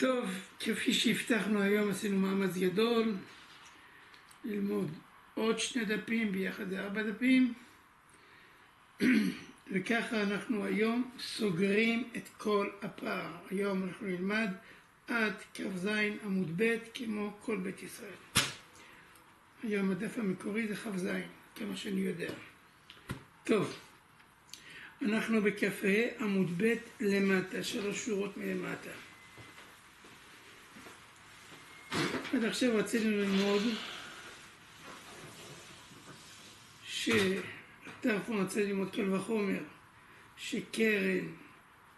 טוב, כפי שהבטחנו היום עשינו מאמץ גדול ללמוד עוד 2 דפים, ביחד זה 4 דפים וככה אנחנו היום סוגרים את כל הפער. היום אנחנו נלמד עד כ"ז עמוד ב' כמו כל בית ישראל. היום הדף המקורי זה כ"ז, כמה שאני יודע. טוב, אנחנו בכ"ה עמוד ב' למטה, 3 שורות מלמטה. עד עכשיו רצינו ללמוד שהטרפון רצה ללמוד קל וחומר שקרן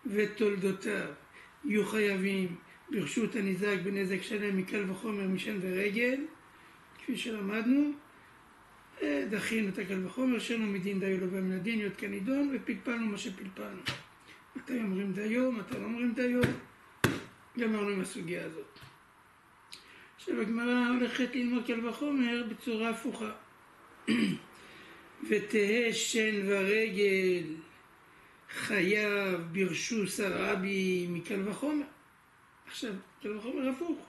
ותולדותיו יהיו חייבים ברשות הניזק בנזק שלם מקל וחומר משן ורגל, כפי שלמדנו. דחינו את הקל וחומר שלנו מדין דיו לא בא מן הדין להיות כנידון, ופלפלנו מה שפלפלנו. מתי אומרים דיו, מתי לא אומרים דיו, גמרנו עם הסוגיה הזאת. עכשיו הגמרא הולכת ללמוד קל וחומר בצורה הפוכה. ותהא שן ורגל חייב ברשות הרבי מקל וחומר. עכשיו קל וחומר הפוך.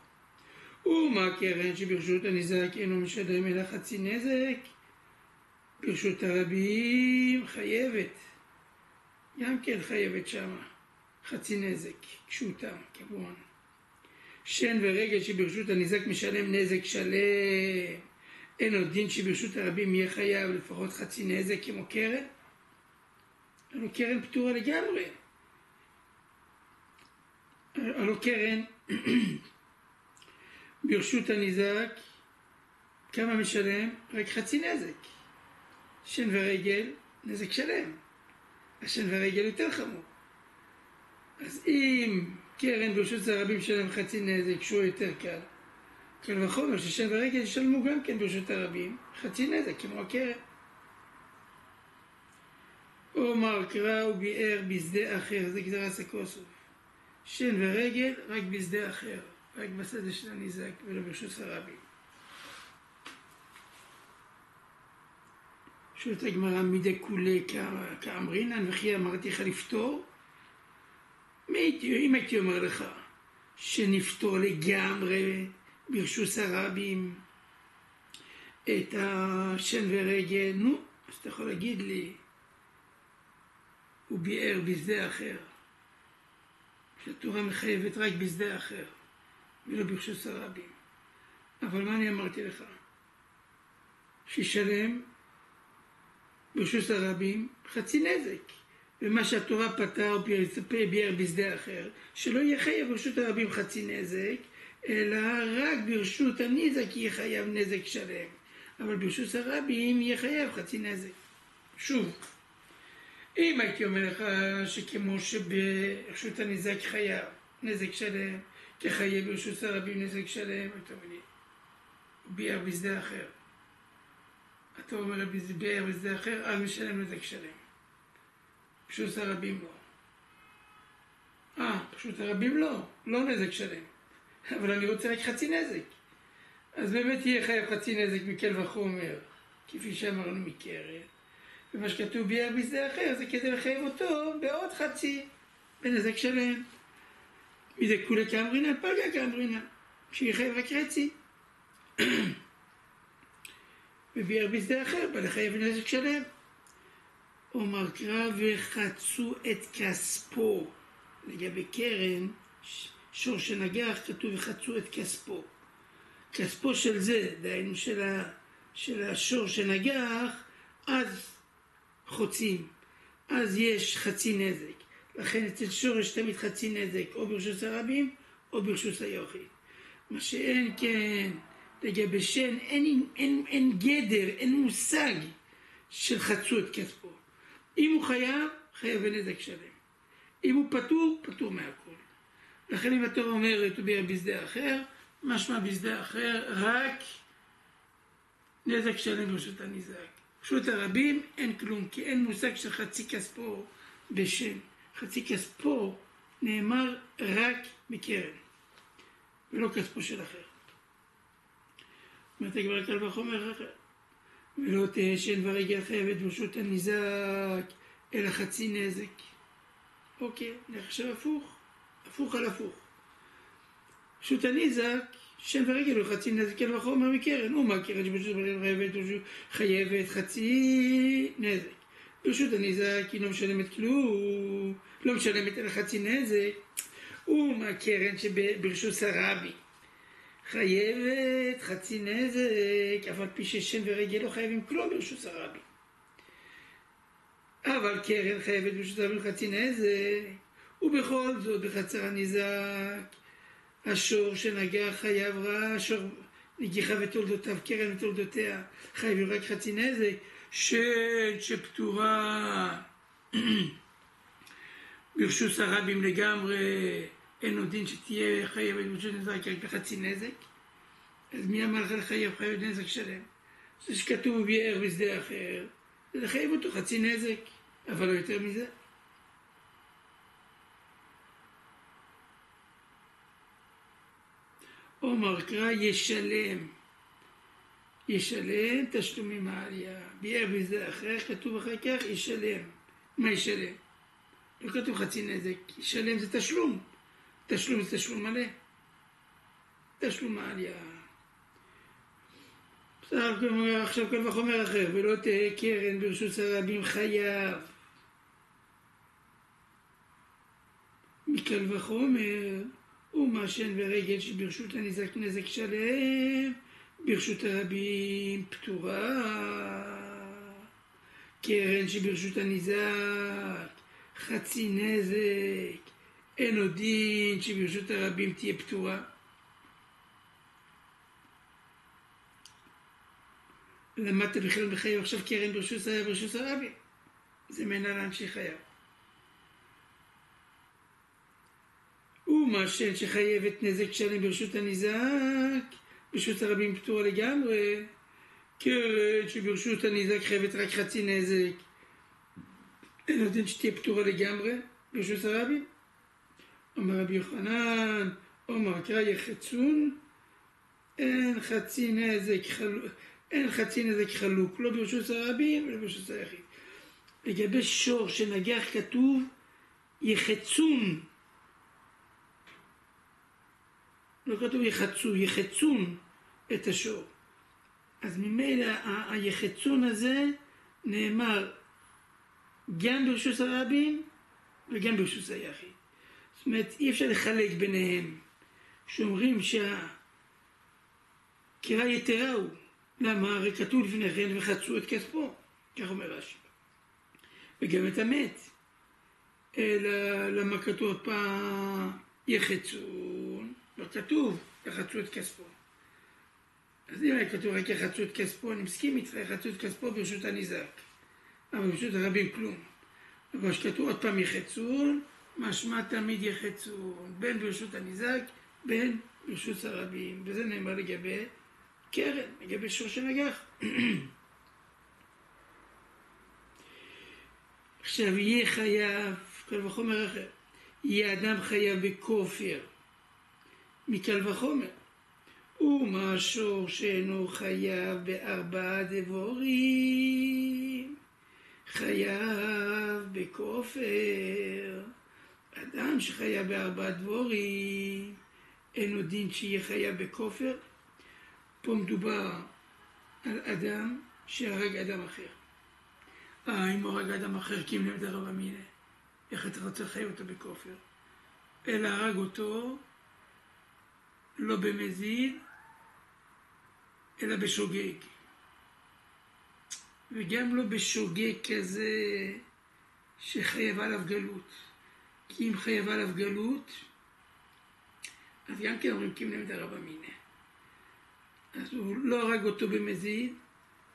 ומה קרן שברשות הניזק אינו משלם אלא חצי נזק, ברשות הרבים חייבת, גם כן חייבת שמה חצי נזק, קשוטה כמובן. שן ורגל שברשות הניזק משלם נזק שלם, אין עוד דין שברשות הרבים יהיה חייב לפחות חצי נזק כמו קרן. הלא קרן פטורה לגמרי. הלא קרן ברשות הניזק כמה משלם? רק חצי נזק. שן ורגל נזק שלם. השן ורגל יותר חמור. אז אם קרן ברשות הרבים משלם חצי נזק שהוא יותר קל, קל וחומר ששן ורגל ישלמו גם כן ברשות הרבים חצי נזק כמו הקרן. אומר קרא וביאר בשדה אחר, זה גזרה סקוסוף. שן ורגל רק בשדה אחר, רק בשדה של הניזק ולא ברשות הרבים. שואלת הגמרא מדי כולי כאמרינן וכי אמרתי לך לפתור? אם הייתי אומר לך שנפתור לגמרי ברשות הרבים את השן ורגל, נו, אז אתה יכול להגיד לי הוא ביאר בשדה אחר, שהתורה מחייבת רק בשדה אחר ולא ברשות הרבים. אבל מה אני אמרתי לך? שישלם ברשות הרבים חצי נזק, ומה שהתורה פתר ביאר בשדה אחר שלא יהיה חייב ברשות הרבים חצי נזק אלא רק ברשות הניזק יהיה חייב נזק שלם, אבל ברשות הרבים יהיה חייב חצי נזק. שוב, אם הייתי אומר לך שכמו שברשות הניזק חייב נזק שלם כחייב ברשות הרבים נזק שלם, אתה אומר לי ביאר בשדה אחר, אתה אומר ביאר בשדה אחר אז משלם נזק שלם, ברשות הרבים לא. ברשות הרבים לא נזק שלם, אבל אני רוצה רק חצי נזק, אז באמת יהיה חייב חצי נזק מקל וחומר כפי שאמרנו מקרן, ומה שכתוב ביאר בשדה אחר זה כדי לחייב אותו בעוד חצי בנזק שלם. מזה כולי כאמרינן פלגה כאמרינן שיהיה חייב רק חצי וביאר בשדה אחר בא לחייב נזק שלם. אומר קרא וחצו את כספו. לגבי קרן שור שנגח כתוב וחצו את כספו, כספו של זה, דהיינו של השור שנגח, אז חוצים, אז יש חצי נזק. לכן אצל שור יש תמיד חצי נזק או ברשות הרבים או ברשות היחיד. מה שאין כן לגבי שן אין גדר, אין מושג של חצו את כספו. אם הוא חייב בנזק שלם, אם הוא פטור מהכל. לכן אם התורה אומרת הוא ביאר בשדה אחר, משמע בשדה אחר רק נזק שלם ברשות הניזק. ברשות הרבים אין כלום, כי אין מושג של חצי כספו בשן. חצי כספו נאמר רק בקרן ולא כספו של אחר. אומרת הגמרא קל וחומר אחר, ולא תהא שן ורגל חייבת ברשות הניזק אלא חצי נזק. אוקיי, נחשב הפוך על הפוך. ברשות הניזק, שם ורגל הוא חצי נזק קל וחומר מקרן. ומה קרן שברשות הרגל חייבת חצי נזק. ברשות הניזק היא לא משלמת כלום, לא משלמת אלא חצי נזק. ומה קרן שברשות הרבי חייבת חצי נזק, אף על פי ששם ורגל לא חייבים כלום ברשות הרבי. אבל קרן חייבת ברשות הרבי חצי נזק, ובכל זאת בחצר הניזק השור שנגע חייב רע, השור נגיחה ותולדותיו, קרן ותולדותיה חייבים רק חצי נזק. שפטורה ברשות הרבים לגמרי, אין עוד דין שתהיה חייבת ברשות נזק רק בחצי נזק. אז מי אמר לך לחייב חייבת נזק שלם? זה שכתוב ביער בשדה אחר, זה לחייב אותו חצי נזק, אבל לא יותר מזה. אומר קרא ישלם תשלומים העלייה. ביער בשדה אחר כתוב אחר כך ישלם. מה ישלם? לא כתוב חצי נזק, ישלם זה תשלום. תשלום זה תשלום מלא. תשלום העלייה. עכשיו כל וחומר אחר, ולא תהיה קרן ברשות הרבים חייב. מקל וחומר, ומעשן ורגל שברשות הניזק נזק שלם, ברשות הרבים פטורה. קרן שברשות הניזק חצי נזק, אין עוד דין שברשות הרבים תהיה פטורה. למדת בכלל בחייב עכשיו קרן ברשות הרבים, זה מנהלן שחייב. ומעשן שחייבת נזק שלם ברשות הניזק, ברשות הרבים פטורה לגמרי. קרן שברשות הניזק חייבת רק חצי נזק, אין עוד דין שתהיה פטורה לגמרי ברשות הרבים. אומר רבי יוחנן, אומר קרא יחצון, אין חצי נזק חלוק, לא ברשות הרבים ולא ברשות היחיד. לגבי שור שנגח כתוב יחצון, לא כתוב יחצו, יחצון את השור. אז ממילא היחצון הזה נאמר גם ברשות הרבים וגם ברשות היחיד. זאת אומרת, אי אפשר לחלק ביניהם. שאומרים שהקרא יתרה הוא. למה? הרי כתוב לפני כן וחצו את כספו. כך אומר רש"י. וגם את המת. אלא למה כתוב פעם יחצון? לא כתוב יחצו את כספו. אז אם היה כתוב רק יחצו את כספו, אני מסכים איתך, יחצו את כספו ברשות הניזק. אבל ברשות הרבים כלום. אבל שכתוב עוד פעם יחצון, משמע תמיד יחצון, בין ברשות הניזק, בין ברשות הרבים. וזה נאמר לגבי קרן, לגבי שור שנגח. עכשיו יהיה חייב, קל וחומר אחר, יהיה אדם חייב בכופר, מקל וחומר. ומה שור שאינו חייב בארבעה דבורים, חייב בכופר. אדם שחייב בארבעה דבורים, אין עוד דין שיהיה חייב בכופר. פה מדובר על אדם שהרג אדם אחר. אם הוא הרג אדם אחר, קים למד הרב אמינא, איך אתה רוצה לחייב אותו בכופר? אלא הרג אותו לא במזיד, אלא בשוגג. וגם לא בשוגג כזה שחייב עליו גלות. כי אם חייב עליו גלות, אז גם כן אומרים קים למד הרב אמינא. אז הוא לא הרג אותו במזיד,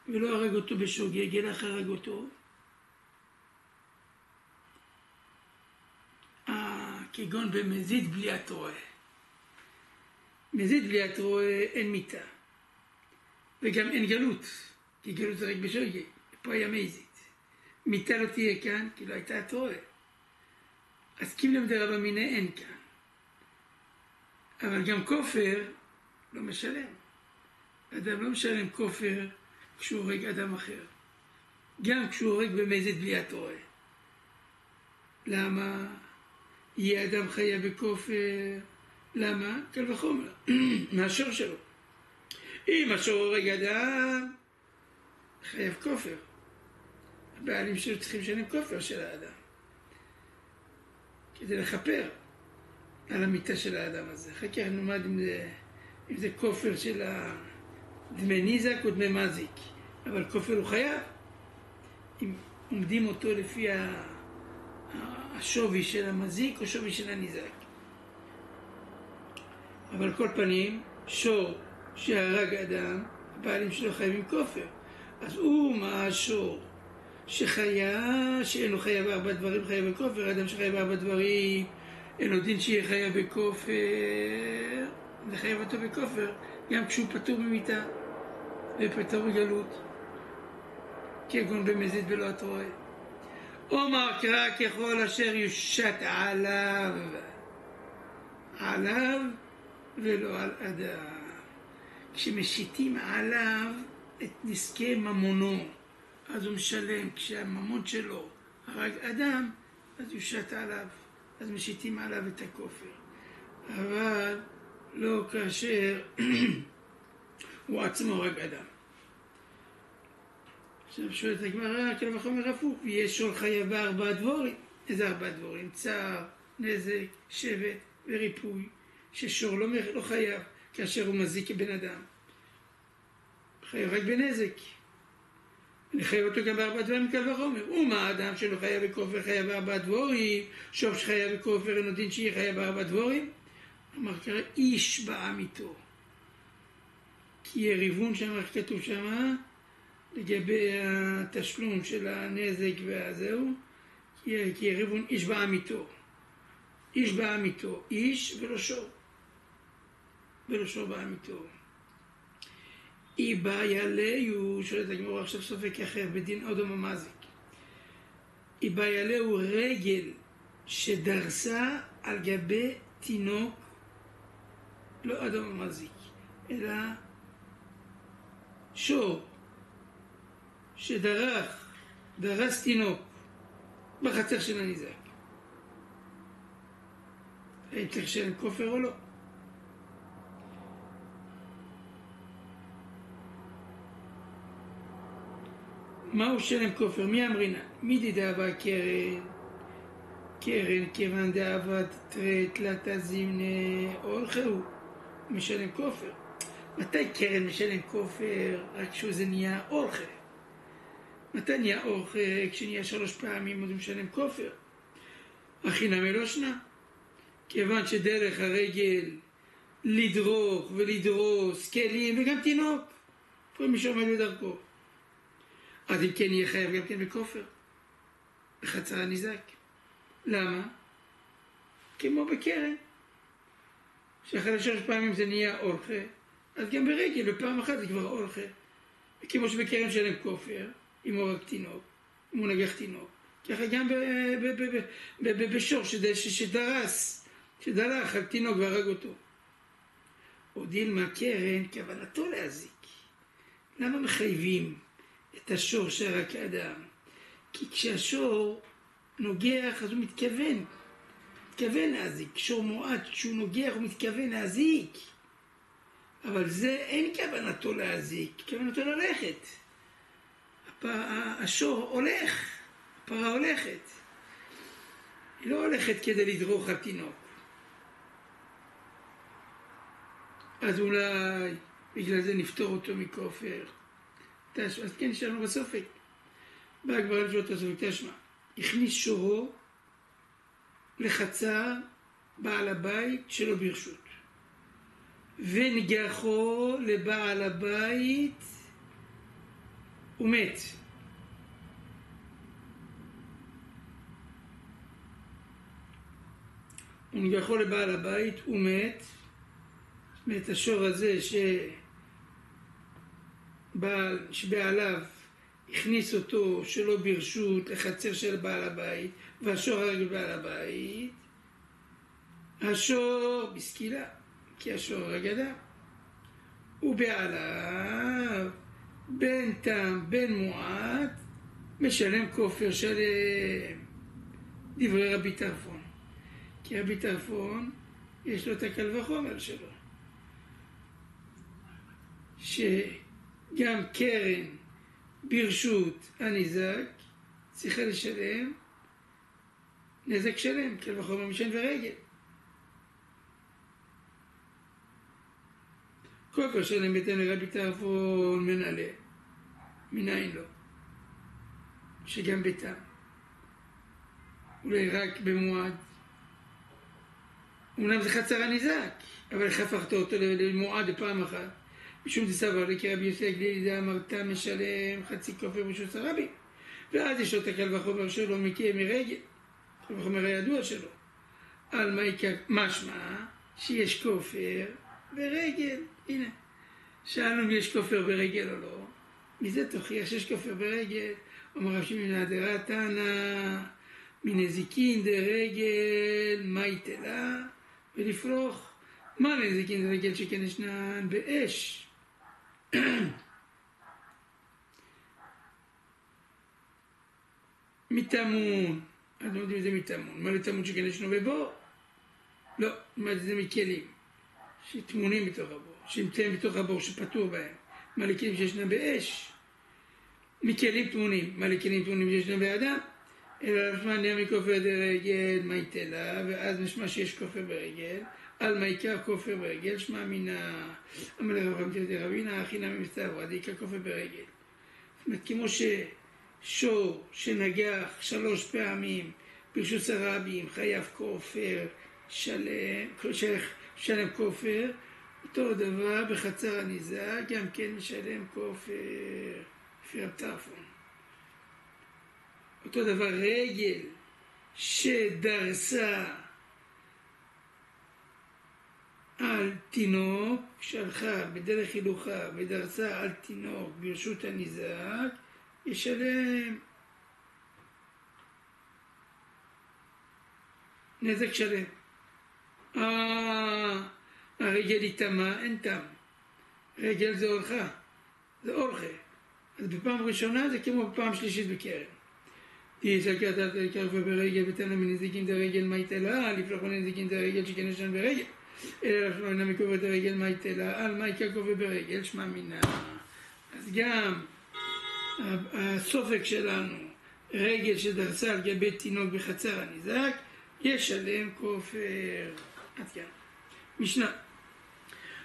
ולא הרג אותו בשוגג, אלא הרג אותו. כגון במזיד בלי התרועה. מזיד בלי התרועה אין מיתה. וגם אין גלות, כי גלות זה רק בשוגג. פה היה מזיד. מיתה לא תהיה כאן, כי לא הייתה התרועה. אז קים למד הרב אמינא אין כאן. אבל גם כופר לא משלם. אדם לא משלם כופר כשהוא הורג אדם אחר. גם כשהוא הורג במזיד בלי התרועה. למה? יהיה אדם חייב בכופר למה? קל וחומר, מהשור שלו. אם השור הורג אדם, חייב כופר. הבעלים שלו צריכים לשלם כופר של האדם. כדי לכפר על המיטה של האדם הזה. אחר כך נלמד אם זה כופר של דמי ניזק או דמי מזיק. אבל כופר הוא חייב. אם עומדים אותו לפי השווי של המזיק או שווי של הניזק. אבל כל פנים, שור שהרג אדם, הבעלים שלו חייבים כופר. אז מה השור שאינו חייב 4 דברים חייב בכופר, אדם שחייב 4 דברים אינו דין שיהיה חייב בכופר, לחייב אותו בכופר גם כשהוא פטור ממיתה ופטור מגלות, כגון במזיד ולא התרועה. אומר קרא ככל אשר יושת עליו ולא על אדם. כשמשיתים עליו את נזקי ממונו, אז הוא משלם. כשהממון שלו הרג אדם, אז יושת עליו, אז משיתים עליו את הכופר. אבל לא כאשר הוא עצמו הרג אדם. עכשיו שואלת הגמרא, קל וחומר הפוך, ויש שור חייב ב4 דבורים. איזה 4 דבורים? צער, נזק, שבט וריפוי. ששור לא חייב כאשר הוא מזיק כבן אדם. חייב רק בנזק. אני חייב אותו גם ב4 דברים קל וחומר. ומה האדם שלא חייב בכופר חייב ב4 דבורים? שור שחייב בכופר אינו דין שיהיה חייב ב4 דבורים? אמר קרא איש בעם איתו. כי יריבון שם, איך כתוב שם, לגבי התשלום של הנזק והזהו, כי יריבון איש בעם איתו. איש בעם איתו. איש ולא שור. ולא שור בעם איתו. אי בעיה ליהו, שואלת הגמרא עכשיו סופק אחר, בדין אודום המזיק. אי בעיה ליהו רגל שדרסה על גבי תינוק, לא אדום המזיק, אלא שור דרס תינוק בחצר של הניזק. האם צריך לשלם כופר או לא? מהו שלם כופר? מי אמרינה? מי דידאבה קרן כיוון דאבה תראת לה תזימנה אורחהו, משלם כופר. מתי קרן משלם כופר? רק כשזה נהיה אורחה. מתי נהיה אורחה? כשנהיה 3 פעמים אז הוא משלם כופר. הכי נמי לא שנה. כיוון שדרך הרגל לדרוך ולדרוס כלים וגם תינוק, כל מי שעומד בדרכו, אז אם כן יהיה חייב גם כן בכופר בחצר הניזק. למה? כמו בקרן, שאחרי 3 פעמים זה נהיה אורחה, אז גם ברגל בפעם אחת זה כבר אורחה. וכמו שבקרן שלם כופר, אם הוא רק תינוק, אם הוא נגח תינוק, ככה גם בשור שדרך על תינוק והרג אותו. או דילמה קרן כוונתו להזיק. למה מחייבים את השור שהרג אדם? כי כשהשור נוגח אז הוא מתכוון להזיק. שור מועט כשהוא נוגח הוא מתכוון להזיק. אבל זה אין כוונתו להזיק, כוונתו ללכת. השור הולך, הפרה הולכת. היא לא הולכת כדי לדרוך על תינוק. אז אולי בגלל זה נפתור אותו מכופר. אז כן, נשארנו בסופק. בא הגמרא לשאול את הסופק, תשמע. הכניס שורו לחצר בעל הבית שלו ברשות. ונגחו לבעל הבית ומת. ונגחו לבעל הבית ומת. זאת אומרת, השור הזה שבעליו הכניס אותו שלא ברשות לחצר של בעל הבית, והשור הרג בעל הבית, השור בסקילה, כי השור הרג אדם, ובעליו בן תם בן מועט משלם כופר שלם. דברי רבי טרפון, כי רבי טרפון יש לו את הקל וחומר שלו. שגם קרן ברשות הניזק צריכה לשלם נזק שלם, קל וחומר משן ורגל. כל כך שלם ביתן לרבי טרפון מנהלה, מניין לו, שגם ביתם, אולי רק במועד. אמנם זה חצר הניזק, אבל איך הפכת אותו למועד פעם אחת? משום דסבר לי כי רבי יוסי הגלילי זה אמרת משלם חצי כופר ברשות הרבי, ואז יש לו את הקל וחומר שלו מרגל, קל וחומר הידוע שלו. על מה יקר, משמע שיש כופר ברגל. הנה, שאלנו אם יש כופר ברגל או לא. מזה תוכיח שיש כופר ברגל. אומר רב שמעון מהדרה תנא מנזיקין דרגל מה יתלה ולפרוך. מה נזיקין דרגל שכן ישנן באש? מתמון. אתם יודעים איזה מתמון. מה לתמון שכן ישנו בבור? לא, מה זה מכלים שטמונים בתוך הבור, שנמצאים בתוך הבור שפטור בהם. מה לכלים שישנם באש? מכלים טמונים. מה לכלים טמונים שישנם באדם? אלא משמע נהיה מכופר דרגל מה יתלה, ואז נשמע שיש כופר ברגל. על מה עיקר כופר ברגל? שמע מינה אמר לרב רבינה הכינה ממסתבר עד עיקר כופר ברגל. זאת אומרת, כמו ששור שנגח 3 פעמים ברשות הרבים חייב כופר שלם כופר, אותו דבר בחצר הניזק גם כן משלם כופר לפי רב טרפון. אותו דבר רגל שדרסה על תינוק, שהלכה בדרך הילוכה ודרסה על תינוק ברשות הניזק, ישלם נזק שלם. הרגל היא תמה, אין תם. רגל זה אורחה, זה אורחה. אז בפעם ראשונה זה כמו בפעם שלישית בקרן. תהיה שקעת על תקרב ברגל ותנה מנזיקין דרגל מה יתלה, לפלוח מנזיקין דרגל שכן ישן ברגל. אלא לפלוח מנה מקובר דרגל מה יתלה, על מה יקר קובר ברגל, שמע מינה. אז גם הסופק שלנו, רגל שדרסה על גבי תינוק בחצר הניזק, ישלם כופר. עד כאן. משנה.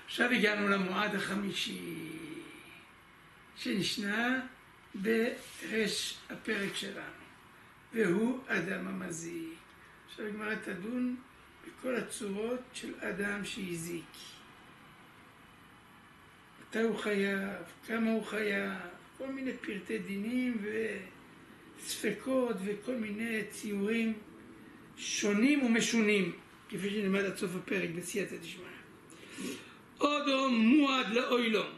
עכשיו הגענו למועד החמישי שנשנה ברש הפרק שלנו, והוא אדם המזיק. עכשיו הגמרא תדון בכל הצורות של אדם שהזיק. מתי הוא חייב, כמה הוא חייב, כל מיני פרטי דינים וספקות וכל מיני ציורים שונים ומשונים, כפי שנלמד עד סוף הפרק בסייעתא דשמיא. אדם מועד לעולם,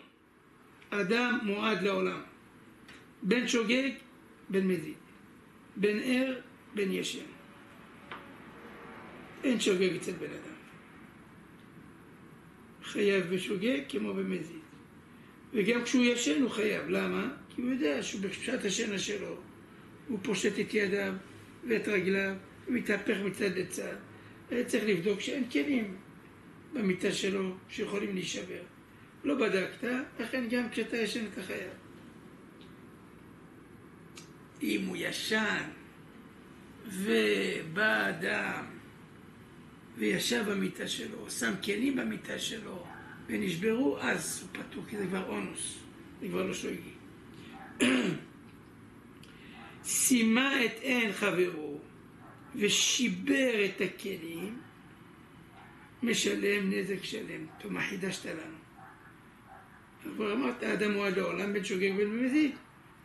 אדם מועד לעולם, בן שוגג בן מזיד, בן ער בן ישן. אין שוגג אצל בן אדם, חייב בשוגג כמו במזיד, וגם כשהוא ישן הוא חייב. למה? כי הוא יודע שהוא בשעת השינה שלו הוא פושט את ידיו ואת רגליו ומתהפך מצד לצד. צריך לבדוק שאין כלים במיטה שלו שיכולים להישבר. לא בדקת, לכן גם כשאתה ישן אתה חייב. אם הוא ישן ובא אדם וישב במיטה שלו, שם כלים במיטה שלו ונשברו, אז הוא פטור, כי זה כבר אונוס, זה כבר לא שוגג. שימה את עין חברו ושיבר את הכלים, משלם נזק שלם. טוב, מה חידשת לנו? כבר אמרת, האדם הוא עד העולם, בן שוגג בן מזיד.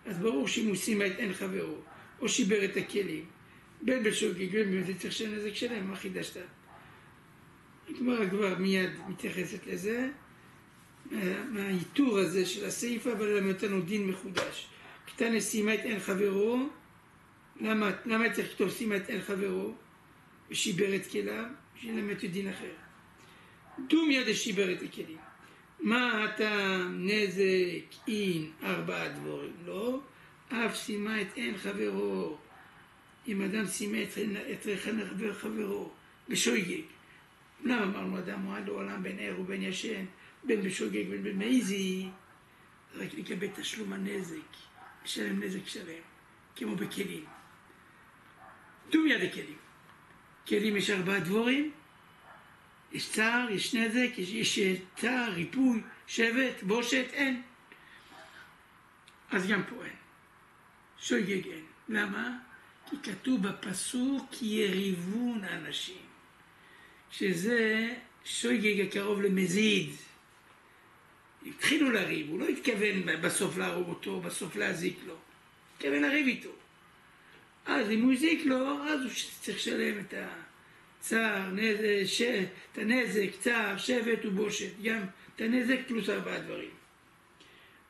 אז ברור שאם הוא שימה את עין חברו או שיבר את הכלים, בן שוגג בן מזיד צריך לשלם נזק שלם. מה חידשת? הגמרא כבר מיד מתייחסת לזה, מהאיתור הזה של הסעיפה, אבל למה אותנו דין מחודש. קטנה שימה את עין חברו, למה צריך לכתוב שימה את עין חברו ושיבר את כליו? בשביל למד דין אחר. דומיה דשיבר את הכלים. מה אתה נזק אין 4 דבורים? לא, אף שימה את עין חברו. אם אדם שימה את חברו בשוגג אמנם אמרנו אדם מועד לעולם בין ער ובין ישן, בין בשוגג ובין במזיד, רק לקבל תשלום הנזק, משלם נזק שלם, כמו בכלים. דומיה דכלים. כלים יש 4 דבורים, יש צער, יש נזק, יש צער, ריפוי, שבט, בושת, אין. אז גם פה אין. שוגג אין. למה? כי כתוב בפסוק כי יריבון האנשים. שזה שוגג הקרוב למזיד. התחילו לריב, הוא לא התכוון בסוף להרוג אותו, בסוף להזיק לו. התכוון לריב איתו. אז אם הוא הזיק לו, אז הוא צריך לשלם את הצער, את הנזק, צער, שבט ובושת. גם את הנזק פלוס 4 דברים.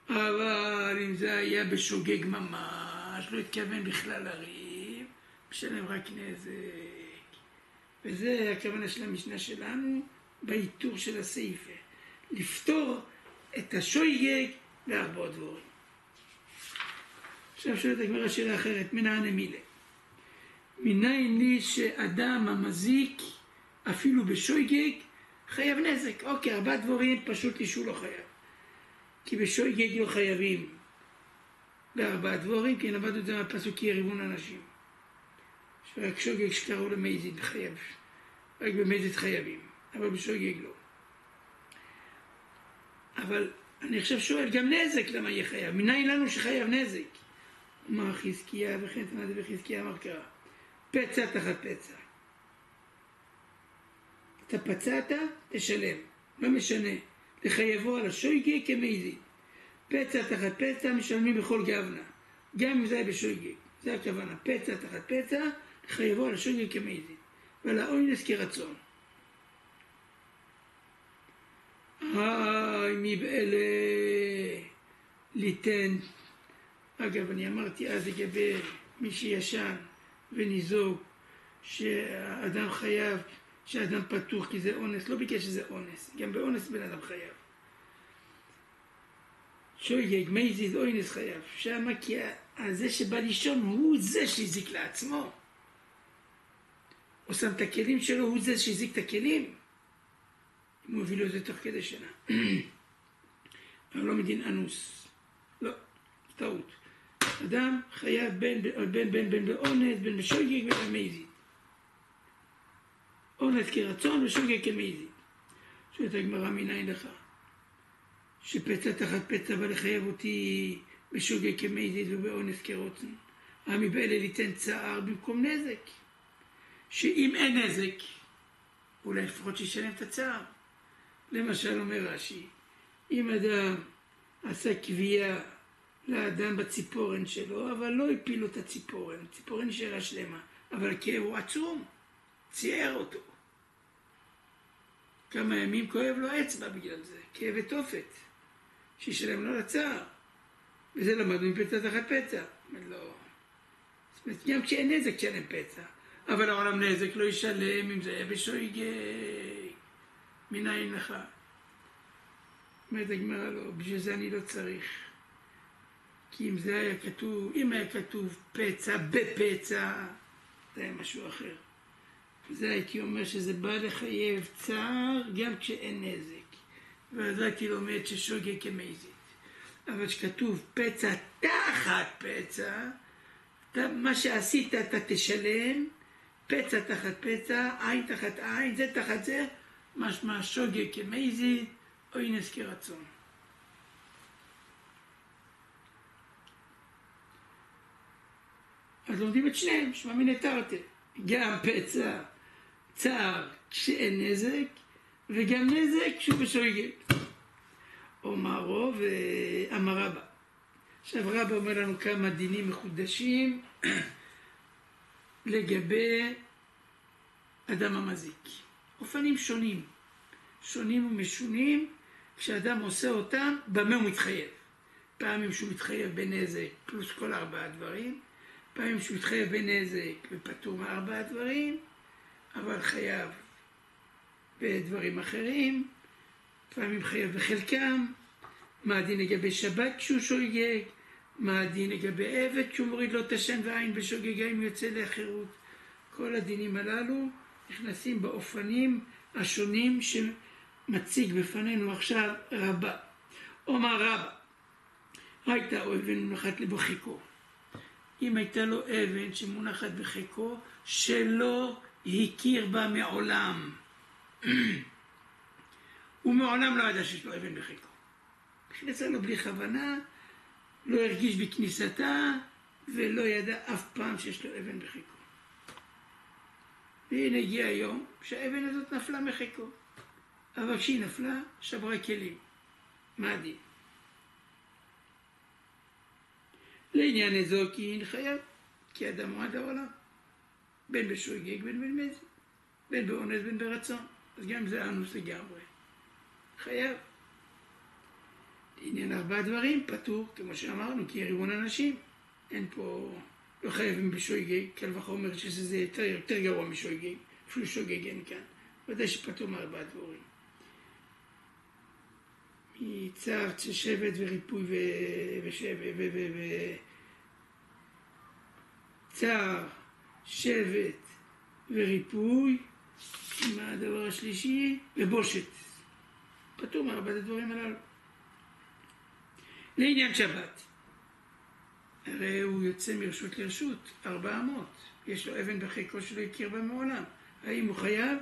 אבל אם זה היה בשוגג ממש, לא התכוון בכלל לריב, משלם רק נזק. וזה הכוונה של המשנה שלנו באיתור של הסעיפה. לפתור את השויגג ב4 דבורים. עכשיו שואלת הגמרא שאלה אחרת, מנענה מילה. מניין לי שאדם המזיק אפילו בשויגג חייב נזק. אוקיי, 4 דבורים פשוט לי שהוא לא חייב. כי בשויגג לא חייבים ב4 דבורים, כי נבדנו את זה מהפסוק כי יריבון אנשים. שרק שוגג שקראו למזיד חייב. רק במזיד חייבים, אבל בשויגג לא. אבל אני עכשיו שואל, גם נזק למה יהיה חייב? מניין לנו שחייב נזק? אמר חזקיה וכן תנא בחזקיה אמר קרא. פצע תחת פצע. אתה פצעת, תשלם. לא משנה. לחייבו על השויגג כמזיד. פצע תחת פצע משלמים בכל גוונה. גם אם זה היה בשויגג. זה הכוונה. פצע תחת פצע, לחייבו על השויגג כמזיד. ועל האונס כרצון. מי באלה ליתן. אגב, אני אמרתי אז לגבי מי שישן וניזוק, שהאדם חייב, שהאדם פתוח כי זה אונס, לא בגלל שזה אונס, גם באונס בן אדם חייב. שויגג, מזיד, אונס חייב. שמה כי זה שבא לישון הוא זה שהזיק לעצמו. הוא שם את הכלים שלו, הוא זה שהזיק את הכלים. אם הוא הביא לו את זה תוך כדי שנה. אבל לא מדין אנוס. לא, טעות. אדם חייב בין באונס, בין בשויגג ובין במזיד. אונס כרצון ושוגג כמזיד. שואלת הגמרא מניין לך? שפצע תחת פצע בא לחייב אותי בשוגג כמזיד ובאונס כרצון. מבאלה ליתן צער במקום נזק. שאם אין נזק, אולי לפחות שישלם את הצער. למשל אומר רש"י, אם אדם עשה קביעה לאדם בציפורן שלו, אבל לא הפילו את הציפורן, הציפורן נשארה שלמה, אבל הכאב הוא עצום, ציער אותו. כמה ימים כואב לו אצבע בגלל זה, כאב ותופת, שישלם לו לצער. וזה למדנו עם פצע תחת פצע. לא. זאת אומרת, גם כשאין נזק תשלם פצע, אבל העולם נזק לא ישלם אם זה היה בשויגג. מניין לך? אומרת הגמרא לא, בשביל זה אני לא צריך. כי אם זה היה כתוב, אם היה כתוב פצע בפצע, זה היה משהו אחר. זה הייתי אומר שזה בא לחייב צער גם כשאין נזק. ואז הייתי לומד ששוגג כמזיד. אבל כשכתוב פצע תחת פצע, מה שעשית אתה תשלם, פצע תחת פצע, עין תחת עין, זה תחת זה, משמע שוגג כמזיד, או אינס כרצון. אז לומדים את שניהם, שמע מיני תרתי. גם פצע, צער כשאין נזק, וגם נזק כשהוא בשוגג. אומרו ואמר רבא. עכשיו רבא אומר לנו כמה דינים מחודשים לגבי אדם המזיק. אופנים שונים, שונים ומשונים, כשאדם עושה אותם, במה הוא מתחייב. פעמים שהוא מתחייב בנזק פלוס כל 4 דברים, פעמים שהוא מתחייב בנזק ופטור מ4 דברים, אבל חייב בדברים אחרים, פעמים חייב בחלקם, מה הדין לגבי שבת כשהוא שוגג, מה הדין לגבי עבד כשהוא מוריד לו את השן ועין בשוגגה אם יוצא לחירות. כל הדינים הללו נכנסים באופנים השונים שמציג בפנינו עכשיו רבה. אומר רבה, הייתה אבן מונחת לי בחיקו. אם הייתה לו אבן שמונחת בחיקו, שלא הכיר בה מעולם. הוא מעולם לא ידע שיש לו אבן בחיקו. נכנסה לו בלי כוונה, לא הרגיש בכניסתה, ולא ידע אף פעם שיש לו אבן בחיקו. והנה הגיע היום שהאבן הזאת נפלה מחיקו. אבל כשהיא נפלה, שברה כלים. מה הדין? לעניין נזוקין חייב, כי אדם מועד לעולם. בין בשוגג, בין במזיד, בין באונס, בין ברצון. אז גם זה אנוס לגמרי. חייב. לעניין 4 דברים פטור, כמו שאמרנו, כי ריבון אנשים. אין פה, לא חייבים בשוגג, קל וחומר שזה יותר גרוע משוגג, אפילו שוגג אין כאן. ודאי שפטור מ4 דברים. מצער, שבט וריפוי צער, שבט וריפוי, מה הדבר השלישי? ובושת. פטור מ4 הדברים הללו. לעניין שבת, הרי הוא יוצא מרשות לרשות, 400. יש לו אבן בחיקו שלא הכיר בה מעולם. האם הוא חייב?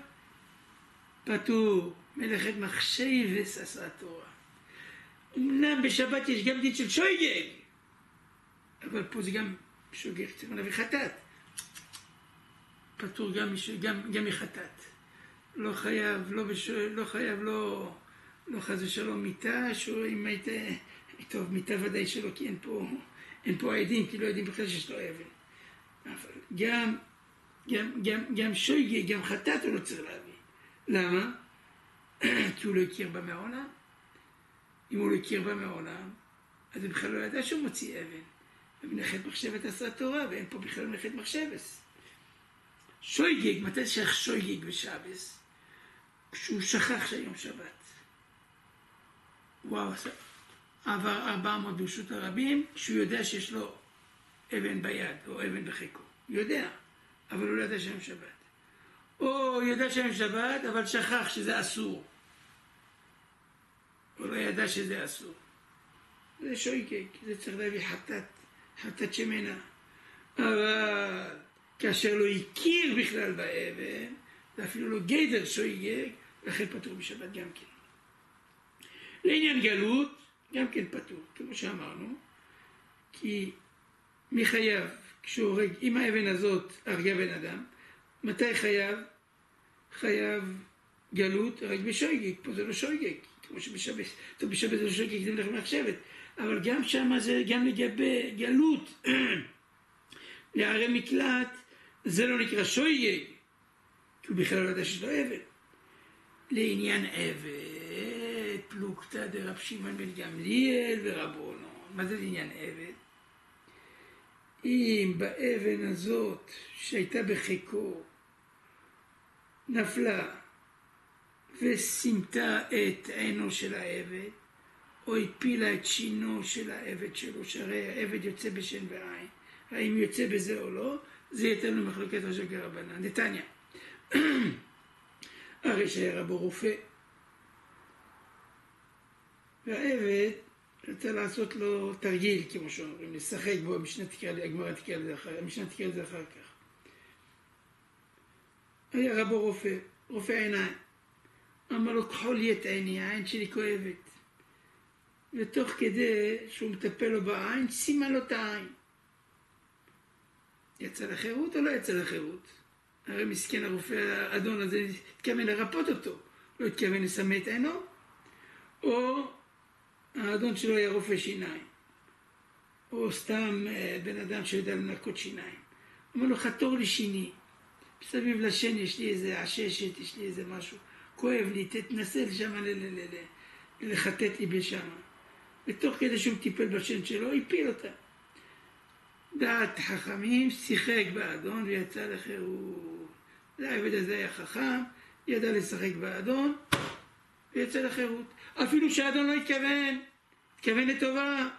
פטור, מלאכת מחשבס עשה התורה. אמנם בשבת יש גם דין של שויגג, אבל פה זה גם שוגג, צריך להביא חטאת. פטור גם מחטאת. לא חייב, לא חס ושלום מיטה, שאם הייתה, טוב, מיטה ודאי שלא, כי אין פה עדים, כי לא יודעים בכלל שיש לו אבן. אבל גם שויגג, גם חטאת הוא לא צריך להביא. למה? כי הוא לא הכיר בה מעולם. אם הוא לא הכיר בה מעולם, אז הוא בכלל לא ידע שהוא מוציא אבן. ומלאכת מחשבת עשה תורה, ואין פה בכלל מלאכת מחשבס. שויגג, מתי שייך שויגג בשבס? כשהוא שכח שהיום שבת. וואו, עבר 400 ברשות הרבים, כשהוא יודע שיש לו אבן ביד, או אבן בחיקו. יודע, אבל הוא לא יודע שהיום שבת. או יודע שהיום שבת, אבל שכח שזה אסור. הוא לא ידע שזה אסור. זה שויגג, זה צריך להביא חטאת שמנה. אבל כאשר לא הכיר בכלל באבן, זה אפילו לא גדר שויגג, לכן פטור בשבת גם כן. לעניין גלות, גם כן פטור, כמו שאמרנו, כי מי חייב, כשהוא הורג, אם האבן הזאת הרגה בן אדם, מתי חייב? חייב גלות, רק בשויגג, פה זה לא שויגג, כמו שבשבת, טוב בשבת זה לא שויגג, זה מלאכת מחשבת, אבל גם שם זה גם לגבי גלות, לערי מקלט, זה לא נקרא שויגג, כי הוא בכלל לא יודע שיש לו אבן. לעניין עבד, פלוגתא דרב שמעון בן גמליאל ורבונו. מה זה לעניין עבד? אם באבן הזאת שהייתה בחיקו נפלה וסימתה את עינו של העבד, או הפילה את שינו של העבד שלו, שהרי העבד יוצא בשן ועין, האם יוצא בזה או לא, זה ייתן לו מחלוקת ראשי כרבנן. דתניא, הרי שהיה רבו רופא, והעבד רצה לעשות לו תרגיל, כמו שאומרים, לשחק בו, הגמרא תקרא לזה אחר כך. היה רבו רופא, רופא עיניים. אמר לו, כחול לי את עיני, העין שלי כואבת. ותוך כדי שהוא מטפל לו בעין, שימה לו את העין. יצא לחירות או לא יצא לחירות? הרי מסכן הרופא האדון הזה התכוון לרפות אותו, לא התכוון לסמא את עינו, או האדון שלו היה רופא שיניים, או סתם בן אדם שיודע לנקות שיניים. אמר לו, חתור לי שיני, מסביב לשן יש לי איזה עששת, יש לי איזה משהו, כואב לי, תתנסה לשם לחטט לי בשם. ותוך כדי שהוא טיפל בשן שלו, הפיל אותה. דעת חכמים, שיחק באדון ויצא לחירות. העבד הזה היה חכם, ידע לשחק באדון ויצא לחירות. אפילו שהאדון לא התכוון לטובה.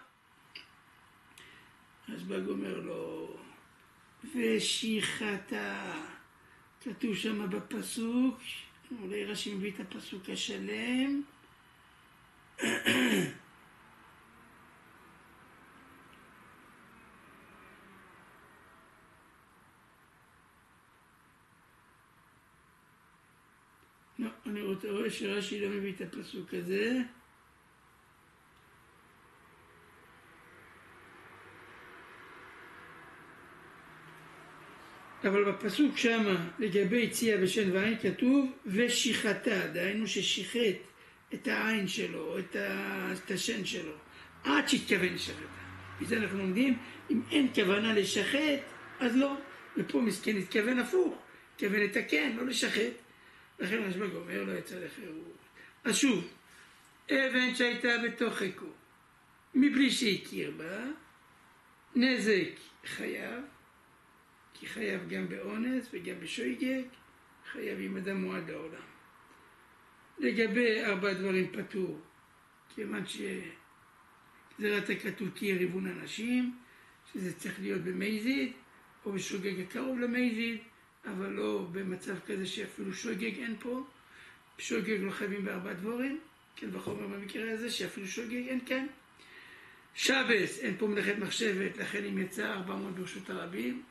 אז בג אומר לו, ושיחתה, כתוב שם בפסוק, אולי רש"י מביא את הפסוק השלם. לא, אני רואה שרש"י לא מביא את הפסוק הזה. אבל בפסוק שמה לגבי יציאה בשן ועין כתוב ושיחתה, דהיינו ששיחט את העין שלו, את השן שלו, עד שהתכוון לשחט. מזה אנחנו לומדים, אם אין כוונה לשחט, אז לא. ופה מסכן התכוון הפוך, התכוון לתקן, לא לשחט. לכן רשב"ג אומר לא יצא לחירות. אז שוב, אבן שהייתה בתוכו, מבלי שהכיר בה, נזק חייב, כי חייב גם באונס וגם בשויגג, חייב עם אדם מועד לעולם. לגבי 4 דברים פטור, כיוון שגזירת הכתוב תהיה ריבון אנשים, שזה צריך להיות במזיד, או בשוגג הקרוב למזיד, אבל לא במצב כזה שאפילו שוגג אין פה. בשוגג לא חייבים ב4 דברים, כן וחומר במקרה הזה שאפילו שוגג אין כאן. שבס, אין פה מלאכת מחשבת, לכן אם יצא 400 ברשות הרבים,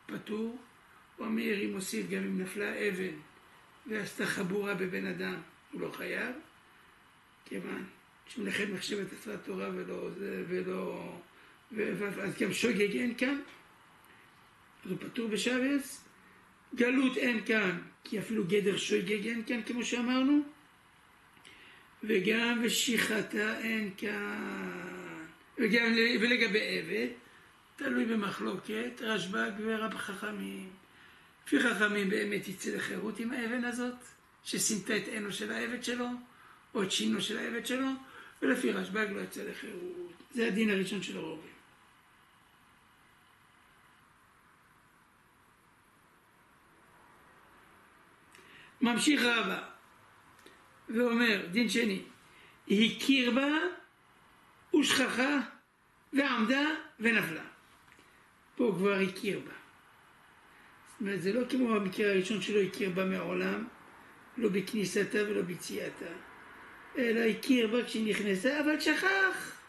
פטור. או המאירי מוסיף גם אם נפלה אבן ועשתה חבורה בבן אדם, הוא לא חייב, כיוון שמלאכת מחשבת עשתה תורה אז גם שוגג אין כאן, אז הוא פטור בשבס. גלות אין כאן, כי אפילו גדר שוגג אין כאן, כמו שאמרנו, וגם ושיחתה אין כאן, ולגבי עבד, תלוי במחלוקת, רשב"ג ורב חכמים. לפי חכמים באמת יצא לחירות עם האבן הזאת, שסינתה את עינו של העבד שלו, או את שינו של העבד שלו, ולפי רשב"ג לא יצא לחירות. זה הדין הראשון של הרובים. ממשיך רבא, ואומר, דין שני, הכיר בה ושכחה ועמדה ונפלה. פה כבר הכיר בה. זאת אומרת, זה לא כמו במקרה הראשון שלו הכיר בה מעולם, לא בכניסתה ולא ביציאתה, אלא הכיר בה כשהיא נכנסה, אבל שכח.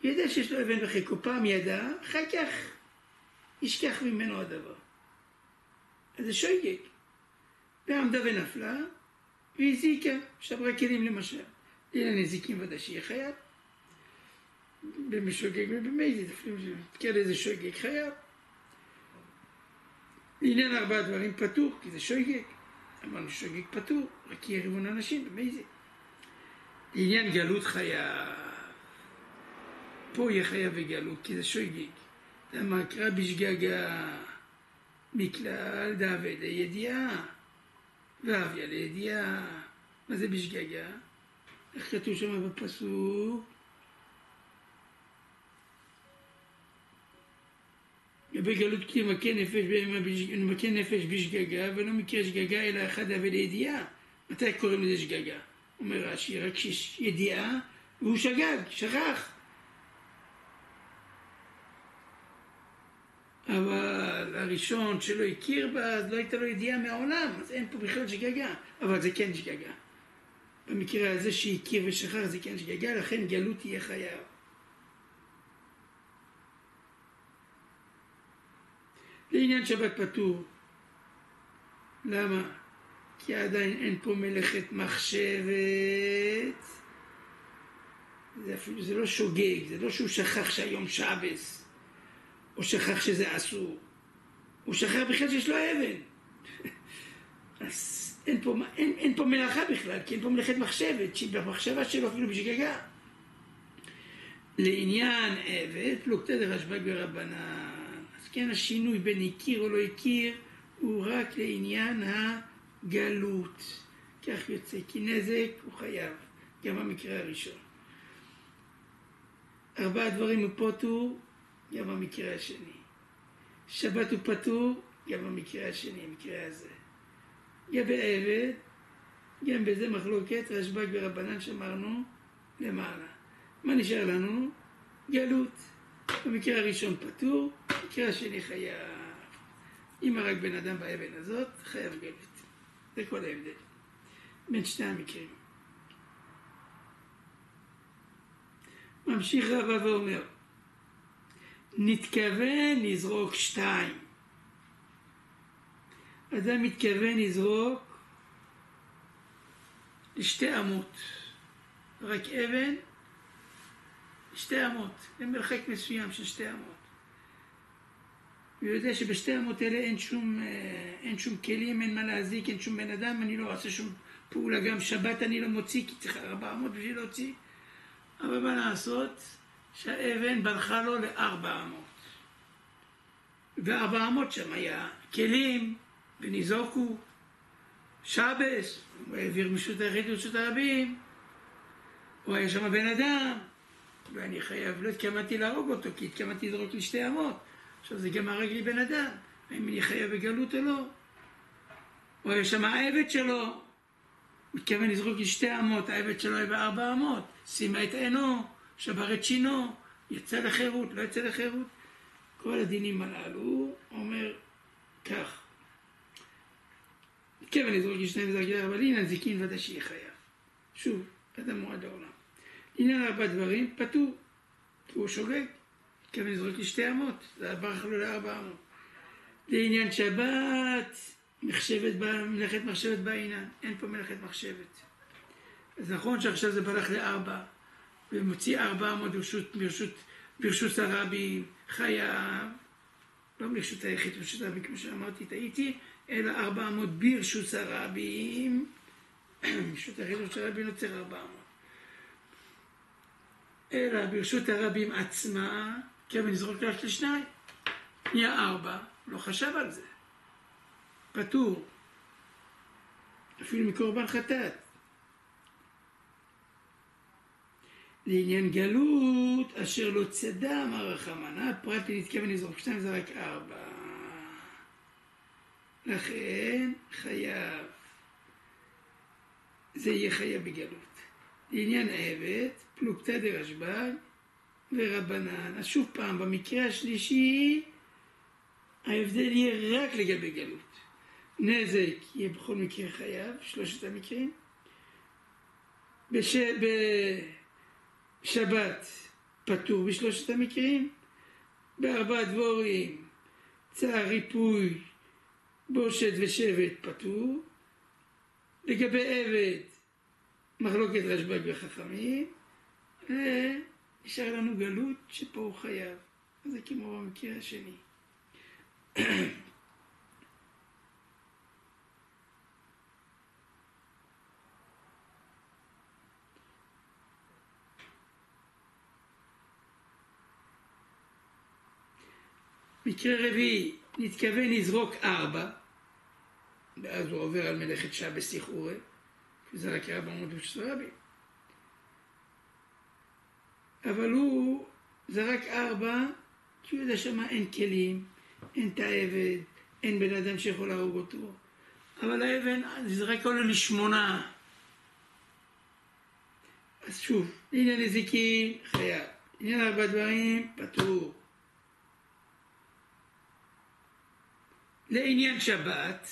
ידע שיש לו אבן בחיקו, פעם ידע, אחר כך ישכח ממנו הדבר. אז זה שויגג. ועמדה ונפלה, והזיקה, שברה כלים למשל. אלה נזיקים ודאי שיהיה חייב. במשוגג ובמזיד, אפילו שתקל איזה שוגג חייב. לעניין 4 דברים פטור, כי זה שוגג. אמרנו שוגג פטור, רק יהיה ריבון אנשים במזיד. לעניין גלות חייב. פה יהיה חייב וגלות, כי זה שוגג. למה קרא בשגגה מכלל דאבד הידיעה, ואביה לידיעה. מה זה בשגגה? איך כתוב שם בפסוק? לגבי גלות כי מכה נפש בשגגה, ולא מקרה שגגה אלא אחד אבל ידיעה. מתי קוראים לזה שגגה? אומר רש"י, רק שיש ידיעה והוא שגג, שכח. אבל הראשון שלא הכיר בה, אז לא הייתה לו ידיעה מהעולם, אז אין פה בכלל שגגה, אבל זה כן שגגה. במקרה הזה שהכיר ושכח זה כן שגגה, לכן גלות יהיה חייב. לעניין שבת פטור. למה? כי עדיין אין פה מלאכת מחשבת. זה לא שוגג, זה לא שהוא שכח שהיום שבס, או שכח שזה אסור. הוא שכח בכלל שיש לו אבן. אז אין פה מלאכה בכלל, כי אין פה מלאכת מחשבת, שבמחשבה שלו אפילו בשגגה. לעניין עבד, פלוגתא דרשב"ג ורבנן. אז כן, השינוי בין הכיר או לא הכיר, הוא רק לעניין הגלות. כך יוצא, כי נזק הוא חייב, גם במקרה הראשון. 4 דברים הוא פטור, גם במקרה השני. שבת הוא פטור, גם במקרה השני, המקרה הזה. גם בעבד, גם בזה מחלוקת, רשב"ג ורבנן שמרנו למעלה. מה נשאר לנו? גלות. במקרה הראשון פטור, במקרה השני חייב. אם הרג בן אדם באבן הזאת, חייב גלות. זה כל ההבדל בין שני המקרים. ממשיך רבא ואומר, נתכוון לזרוק 2. אדם מתכוון לזרוק לשתי אמות, רק אבן, 2 אמות, למרחק מסוים של 2 אמות. הוא יודע שבשתי אמות האלה אין שום כלים, אין מה להזיק, אין שום בן אדם, אני לא עושה שום פעולה, גם שבת אני לא מוציא, כי צריך 400 בשביל להוציא. אבל מה לעשות? שהאבן ברחה לו ל400. ו400 שם היה כלים, וניזוקו, שבס, הוא העביר מרשות היחיד לרשות הרבים, הוא היה שם בן אדם, ואני חייב, לא התכוונתי להרוג אותו, כי התכוונתי לזרוק לי 2 אמות. עכשיו זה גם הרג לי בן אדם, האם אני חייב בגלות או לא? הוא היה שם העבד שלו, הוא התכוון לזרוק לי 2 אמות, העבד שלו היה ב4 אמות, שימה את עינו, שבר את שינו, יצא לחירות, לא יצא לחירות. כל הדינים הללו, הוא אומר כך, התכוון לזרוק לי 2 וזרק, אבל לעניין זיקין ודאי שיהיה חייב. שוב, אדם מועד לעולם. לעניין 4 דברים, פטור, כי הוא שוגג. התכוון לזרוק לי 2 אמות, זה ברח לו ל4 אמות. לעניין שבת, מלאכת מחשבת בעינן, אין פה מלאכת מחשבת. אז נכון שעכשיו זה ברח ל4, ומוציא 4 אמות ברשות הרבים, חייב, לא ברשות היחיד, ברשות הרבים, כמו שאמרתי, טעיתי, אלא 4 אמות ברשות הרבים, ברשות היחיד, ברשות הרבים לא צריך 4 אמות. אלא ברשות הרבים עצמה, כיוון לזרוק רק ל2, נהיה 4, לא חשב על זה. פטור, אפילו מקורבן חטאת. לעניין גלות, אשר לא צדה, אמר רחמנא, פרט להתכוון לזרוק 2 זה רק 4. לכן חייב, זה יהיה חייב בגלות. לעניין עבד, פלוגתא דרשב"ג ורבנן. אז שוב פעם, במקרה השלישי, ההבדל יהיה רק לגבי גלות. נזק יהיה בכל מקרה חייב, 3 המקרים. בשבת פטור ב3 המקרים. ב4 דבורים, צער, ריפוי, בושת ושבט פטור. לגבי עבד, מחלוקת רשב"ג וחכמים, ונשאר לנו גלות שפה הוא חייב. אז זה כמו במקרה השני. מקרה רביעי, נתכוון לזרוק 4, ואז הוא עובר על מלאכת שבס לכאורה, וזה רק 400 ברשות הרבים. אבל הוא זרק 4, כי הוא יודע שמה אין כלים, אין את העבד, אין בן אדם שיכול להרוג אותו. אבל האבן זרק עולה ל8. אז שוב, לעניין נזיקין חייב, לעניין 4 דברים פטור. לעניין שבת,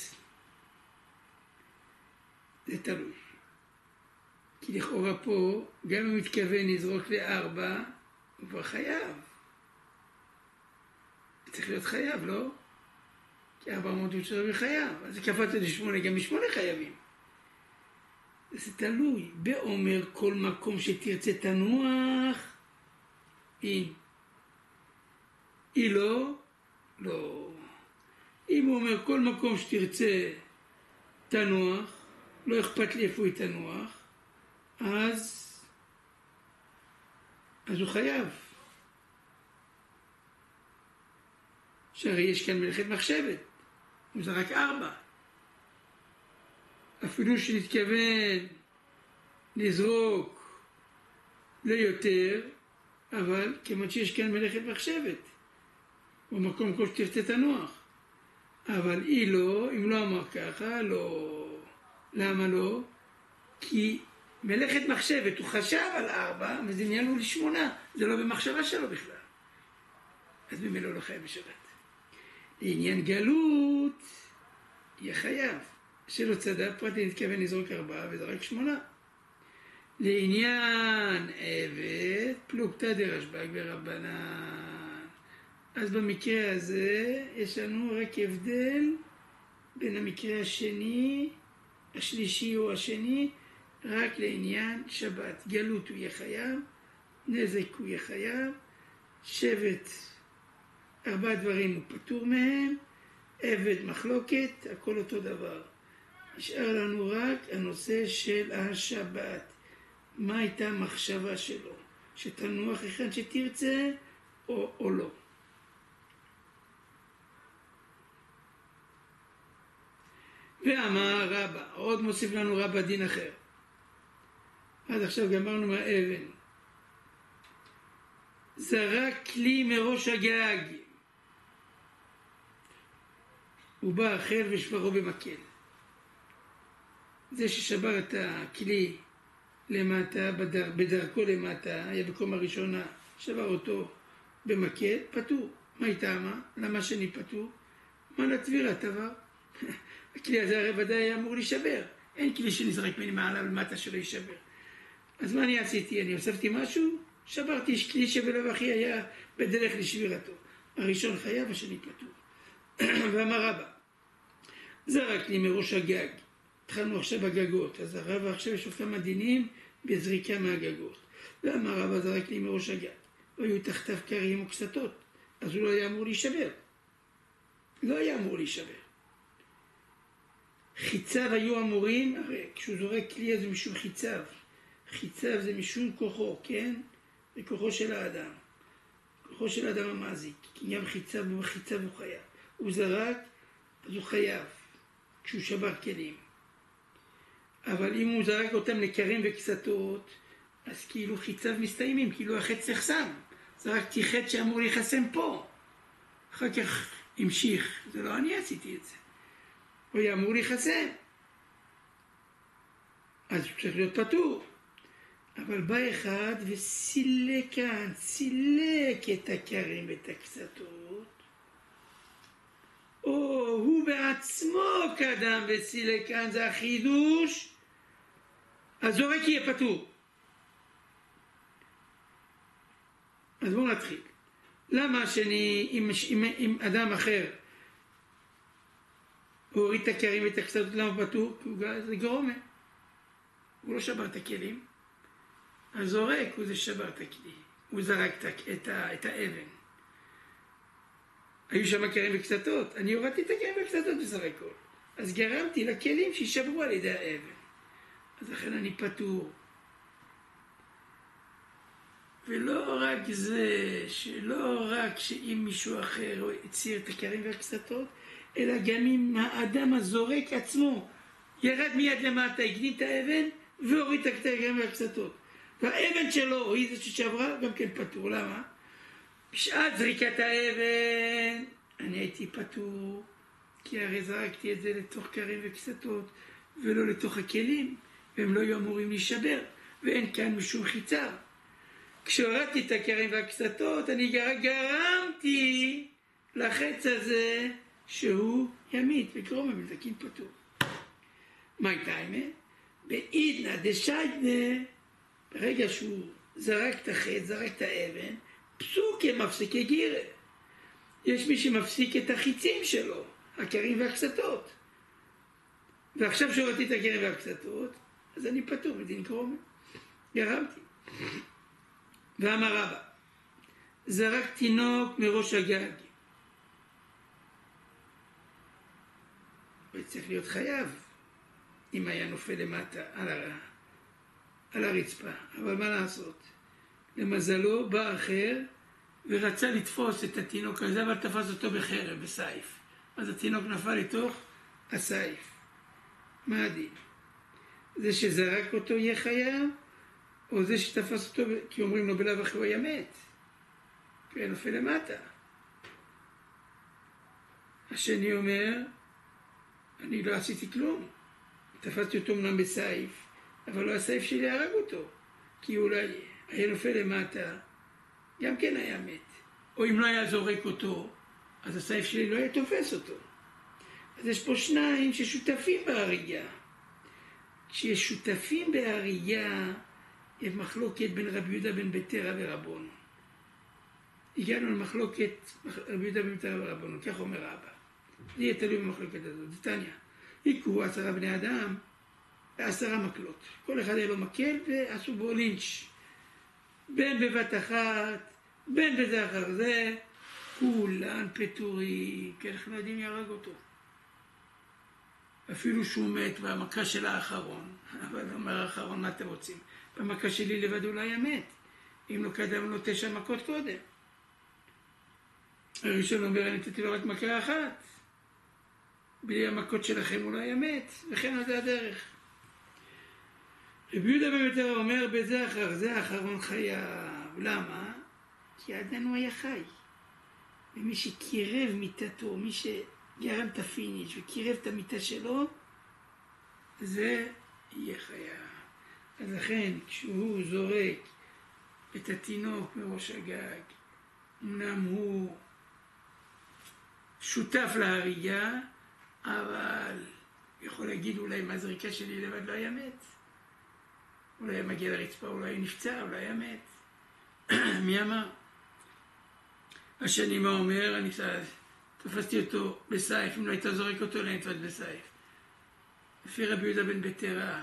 זה תלוי. כי לכאורה פה, גם אם הוא מתכוון לזרוק ל4, הוא כבר חייב. צריך להיות חייב, לא? כי 400 הוא צריך להיות חייב. אז זה קפץ ל8, גם מ8 חייבים. זה תלוי. באומר כל מקום שתרצה תנוח, אין. היא לא, לא. אם הוא אומר כל מקום שתרצה תנוח, לא אכפת לי איפה היא תנוח, אז הוא חייב. שהרי יש כאן מלאכת מחשבת, הוא זרק 4. אפילו שנתכוון לזרוק ליותר, אבל כמובן שיש כאן מלאכת מחשבת, במקום כל שתרצה תנוח. אבל היא לא, אם לא אמר ככה, לא. למה לא? כי מלאכת מחשבת, הוא חשב על 4, וזה נהיה לו ל8, זה לא במחשבה שלו בכלל. אז במילא לא חייב בשבת. לעניין גלות, יהיה חייב. שלא צדק, פרט נתכוון לזרוק 4 וזרק 8. לעניין עבד, פלוגתא דרשב"ג ברבנן. אז במקרה הזה יש לנו רק הבדל בין המקרה השלישי או השני, רק לעניין שבת. גלות הוא יהיה חייב, נזק הוא יהיה חייב, שבט 4 דברים הוא פטור מהם, עבד מחלוקת, הכל אותו דבר. נשאר לנו רק הנושא של השבת. מה הייתה המחשבה שלו? שתנוח היכן שתרצה או לא. ואמר רבא, עוד מוסיף לנו רבא דין אחר. עד עכשיו גמרנו מהאבן. זרק כלי מראש הגג. הוא בא החל ושברו במקל. זה ששבר את הכלי למטה, בדרכו למטה, היה בקומה ראשונה, שבר אותו במקל, פטור. מה הייתה מה? למה שני פטור? מה לטבירת עבר? הכלי הזה הרי ודאי היה אמור להישבר. אין כלי שנזרק מלמעלה למטה שלא יישבר. אז מה אני עשיתי? אני הוספתי משהו? שברתי כלי שבלב אחי היה בדרך לשבירתו. הראשון חייב, השני פטור. ואמר רבא, זרק לי מראש הגג. התחלנו עכשיו בגגות, אז הרבא עכשיו יש לו כמה דינים בזריקה מהגגות. ואמר רבא, זרק לי מראש הגג. והיו תחתיו קרים וקסתות, אז הוא לא היה אמור להישבר. לא היה אמור להישבר. חיציו היו אמורים, הרי כשהוא זורק כלי אז זה משום חיציו. חיציו זה משום כוחו, כן? זה כוחו של האדם. כוחו של האדם המעזיק. כי גם חיציו הוא חייב. הוא זרק, אז הוא חייב. כשהוא שבר כלים. אבל אם הוא זרק אותם לקרים וקסתות, אז כאילו חיציו מסתיימים, כאילו החץ נחסם. זרקתי חץ שאמור להיחסם פה. אחר כך המשיך. זה לא אני עשיתי את זה. הוא היה אמור להיחסם. אז הוא צריך להיות פטור. אבל בא אחד וסילק כאן, סילק את הקרים ואת הקסתות. או הוא בעצמו קדם וסילק כאן, זה החידוש. אז זורק יהיה פטור. אז בואו נתחיל. למה השני, אם אדם אחר הוא הוריד את הקרים ואת הקסתות, למה פטור? כי זה גרומה. הוא לא שבר את הכלים. הזורק הוא זה שבר את הכלי. הוא זרק את האבן. היו שם קרים וקסתות. אני הורדתי את הקרים וקסתות בסך הכל. אז גרמתי לכלים שישברו על ידי האבן. אז לכן אני פטור. ולא רק זה, שלא רק שאם מישהו אחר הציר את הקרים והקסתות, אלא גם אם האדם הזורק עצמו ירד מיד למטה, הקדים את האבן והוריד את הקרים והקסתות. והאבן שלו, היא זה ששברה, גם כן פטור. למה? בשעת זריקת האבן אני הייתי פטור, כי הרי זרקתי את זה לתוך קרים וקסתות ולא לתוך הכלים, והם לא היו אמורים להישבר, ואין כאן משום חיצה. כשהורדתי את הקרים והקסתות, אני גרמתי לחץ הזה שהוא ימית, וקרום המלתקים פטור. מה הייתה האמת? בעידנא דשיידנא, ברגע שהוא זרק את החץ, זרק את האבן, פסוקי מפסיקי גירא. יש מי שמפסיק את החיצים שלו, הקרים והקסתות. ועכשיו שהורדתי את הקרים והקסתות, אז אני פטור בדין קרומה. גרמתי. ואמר רבא, זרק תינוק מראש הגג. הוא צריך להיות חייב, אם היה נופל למטה על הרצפה. אבל מה לעשות? למזלו בא אחר ורצה לתפוס את התינוק הזה, אבל תפס אותו בחרב, בסייף. אז התינוק נפל לתוך הסייף. מה הדין? זה שזרק אותו יהיה חייב, או זה שתפס אותו, כי אומרים לו בלב אחר הוא היה מת. כי הוא נופל למטה. השני אומר, אני לא עשיתי כלום. תפסתי אותו אמנם בסייף, אבל לא הסייף שלי הרג אותו. כי אולי היה נופל למטה, גם כן היה מת. או אם לא היה זורק אותו, אז הסייף שלי לא היה תופס אותו. אז יש פה שניים ששותפים בהריגה. כשיש שותפים בהריגה, יש מחלוקת בין רבי יהודה בן ביתרא ורבון. הגענו למחלוקת רבי יהודה בן ביתרא ורבון, כך אומר האבא. זה יהיה תלוי במחלוקת הזאת. דתניא, היכו 10 בני אדם ו10 מקלות. כל אחד היה לו מקל ועשו בו לינץ'. בין בבת אחת, בין בזה אחר זה, כולן פטורים, כי אנחנו לא יודעים מי הרג אותו. אפילו שהוא מת במכה של האחרון, אבל אומר האחרון, מה אתם רוצים? במכה שלי לבד הוא לא היה מת, אם לא קדם לו 9 מכות קודם. הראשון אומר, אני נתתי לו רק מכה אחת, בלי המכות שלכם הוא לא היה מת, וכן על זה הדרך. רבי יהודה בן ביתרא אומר, בזה אחר זה האחרון חייב. למה? כי עדיין הוא היה חי. ומי שקירב מיטתו, מי שגרם את הפיניש וקירב את המיטה שלו, זה יהיה חייב. אז לכן, כשהוא זורק את התינוק מראש הגג, אמנם הוא שותף להריגה, אבל יכול להגיד אולי מהזריקה שלי לבד לא היה מת. אולי היה מגיע לרצפה, אולי נפצע, אולי היה מת. מי אמר? השני מה אומר? אני תפסתי אותו בסייף, אם לא היית זורק אותו, לא נתפס בסייף. לפי רבי יהודה בן ביתרא,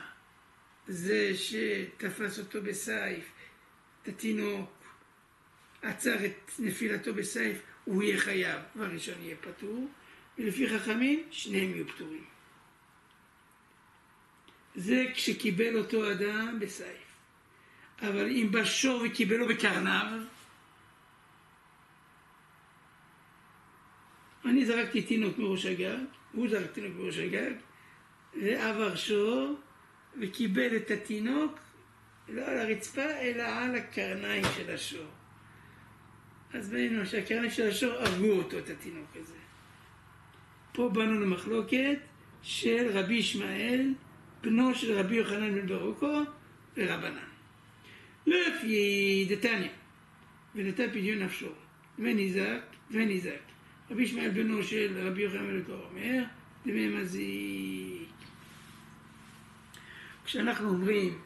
זה שתפס אותו בסייף, את התינוק, עצר את נפילתו בסייף, הוא יהיה חייב, והראשון יהיה פטור, ולפי חכמים, שניהם יהיו פטורים. זה כשקיבל אותו אדם בסייף. אבל אם בא שור וקיבלו בקרנב, אני זרקתי תינוק מראש הגג, הוא זרק תינוק מראש הגג, ועבר שור וקיבל את התינוק לא על הרצפה אלא על הקרניים של השור. אז ראינו שהקרניים של השור הרגו אותו, את התינוק הזה. פה באנו למחלוקת של רבי ישמעאל, בנו של רבי יוחנן בן ברוקו ורבנן. לפי דתניא, ונטל פדיון נפשו, וניזק. רבי ישמעאל בנו של רבי יוחנן בן ברוקו אומר, דמי מזיק. כשאנחנו אומרים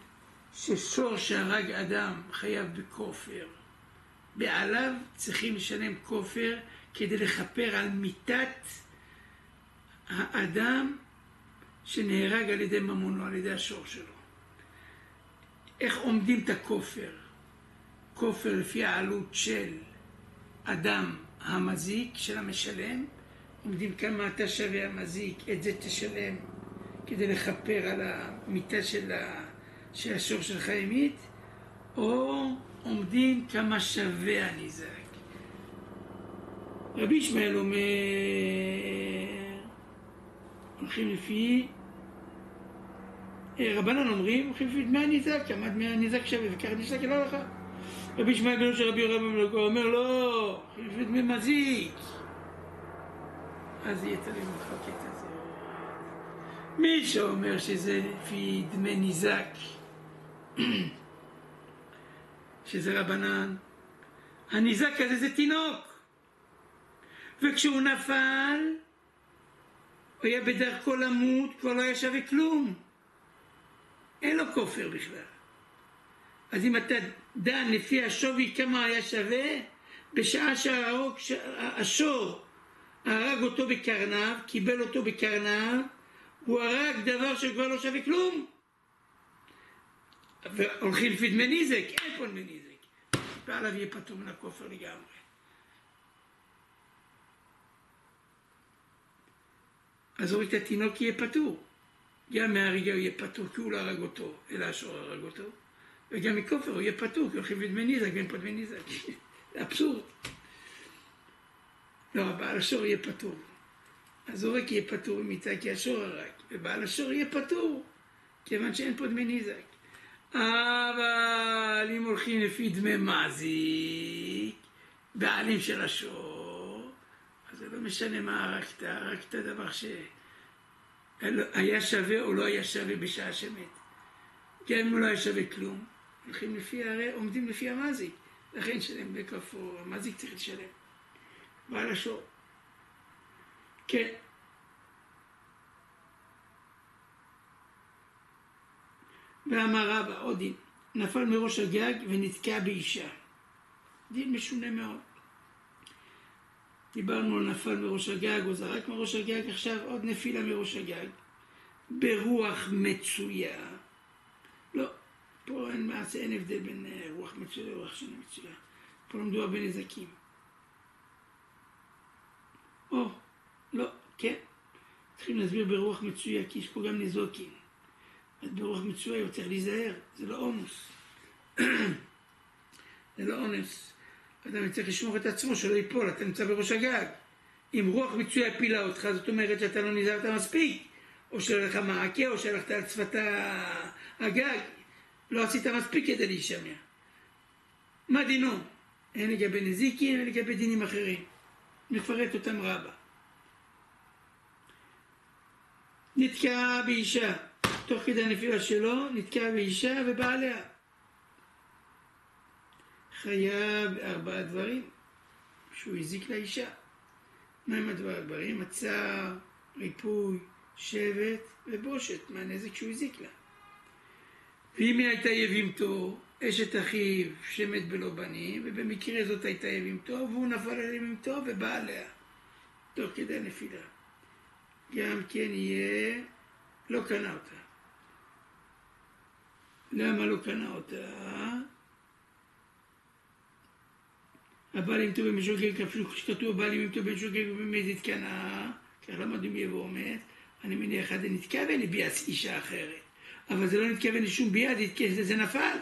ששור שהרג אדם חייב בכופר, בעליו צריכים לשלם כופר כדי לכפר על מיתת האדם שנהרג על ידי ממונו, על ידי השור שלו. איך עומדים את הכופר? כופר לפי העלות של אדם המזיק, של המשלם, עומדים כמה אתה שווה המזיק, את זה תשלם כדי לכפר על המיטה של השור שלך ימית, או עומדים כמה שווה הניזק. רבי ישמעאל אומר, הולכים לפי, רבנן אומרים, הולכים לפי דמי הניזק, כמה דמי הניזק שווה, וכך ניזק אל הלכה. רבי ישמעאל בנו של רבי יוחנן בן ברוקו אומר, לא, הולכים לפי דמי מזיק. אז יהיה תלוי מחלוקת הזאת. מי שאומר שזה לפי דמי ניזק, שזה רבנן, הניזק הזה זה תינוק, וכשהוא נפל הוא היה בדרכו למות, כבר לא היה שווה כלום, אין לו כופר בכלל. אז אם אתה דן לפי השווי כמה היה שווה, בשעה שהשור הרג אותו בקרנב, קיבל אותו בקרנב, הוא הרג דבר שכבר לא שווה כלום, והולכים לפי דמי ניזק, אין פה דמי ניזק, ועליו יהיה פטור מן הכופר לגמרי. אז הוריד את התינוק יהיה פטור, גם מההריגה הוא יהיה פטור כי הוא לא הרג אותו, אלא השור הרג אותו, וגם מכופר הוא יהיה פטור כי הולכים לפי דמי ניזק ואין פה דמי ניזק. זה אבסורד. לא, בעל השור יהיה פטור, הזורק יהיה פטור ממיתה כי השור הרג, ובעל השור יהיה פטור כיוון שאין פה דמי ניזק. אבל אם הולכים לפי דמי מזיק, בעלים של השור, אז זה לא משנה מה הרגת דבר שהיה שווה או לא היה שווה בשעה שמת. גם אם הוא לא היה שווה כלום, הולכים לפי, הרי עומדים לפי המזיק, לכן שלם בכפו, המזיק צריך לשלם. בעל השור. כן. ואמר רבא, עוד דין, נפל מראש הגג ונתקע באישה. דין משונה מאוד. דיברנו על נפל מראש הגג, או זרק מראש הגג, עכשיו עוד נפילה מראש הגג. ברוח מצויה. לא, פה אין הבדל בין רוח מצויה לרוח שאינה מצויה. פה לא מדובר בנזקים. או, לא, כן. צריכים להסביר ברוח מצויה, כי יש פה גם נזוקים. אז ברוח מצויה הוא צריך להיזהר, זה לא אונוס. זה לא אונס. אדם צריך לשמור את עצמו שלא ייפול, אתה נמצא בראש הגג. אם רוח מצויה הפילה אותך, זאת אומרת שאתה לא נזהרת מספיק, או שלך מעקה, או שהלכת על שפת הגג, לא עשית מספיק כדי להישמע. מה דינו? אין לגבי נזיקים, אין לגבי דינים אחרים. נפרט אותם רבה. נתקע באישה, תוך כדי הנפילה שלו, נתקע באישה ובעליה. חייב 4 דברים שהוא הזיק לאישה. מהם הדברים? הצער, ריפוי, שבט ובושת מהנזק שהוא הזיק לה. ואם היא הייתה יבימתו, אשת אחיו שמת בלא בנים, ובמקרה זאת הייתה יבימתו, והוא נפל על יבימתו ובא עליה, תוך כדי הנפילה. גם כן יהיה, לא קנה אותה. למה לא קנה אותה? הבעל ימתו במשוגג, אפילו כשכתוב הבעל ימתו במשוגג ובמזיד קנה, כך למדנו יבוא ומת, אני מניח עד נתכוון לביאת אישה אחרת. אבל זה לא נתכוון לשום ביד, זה נפל.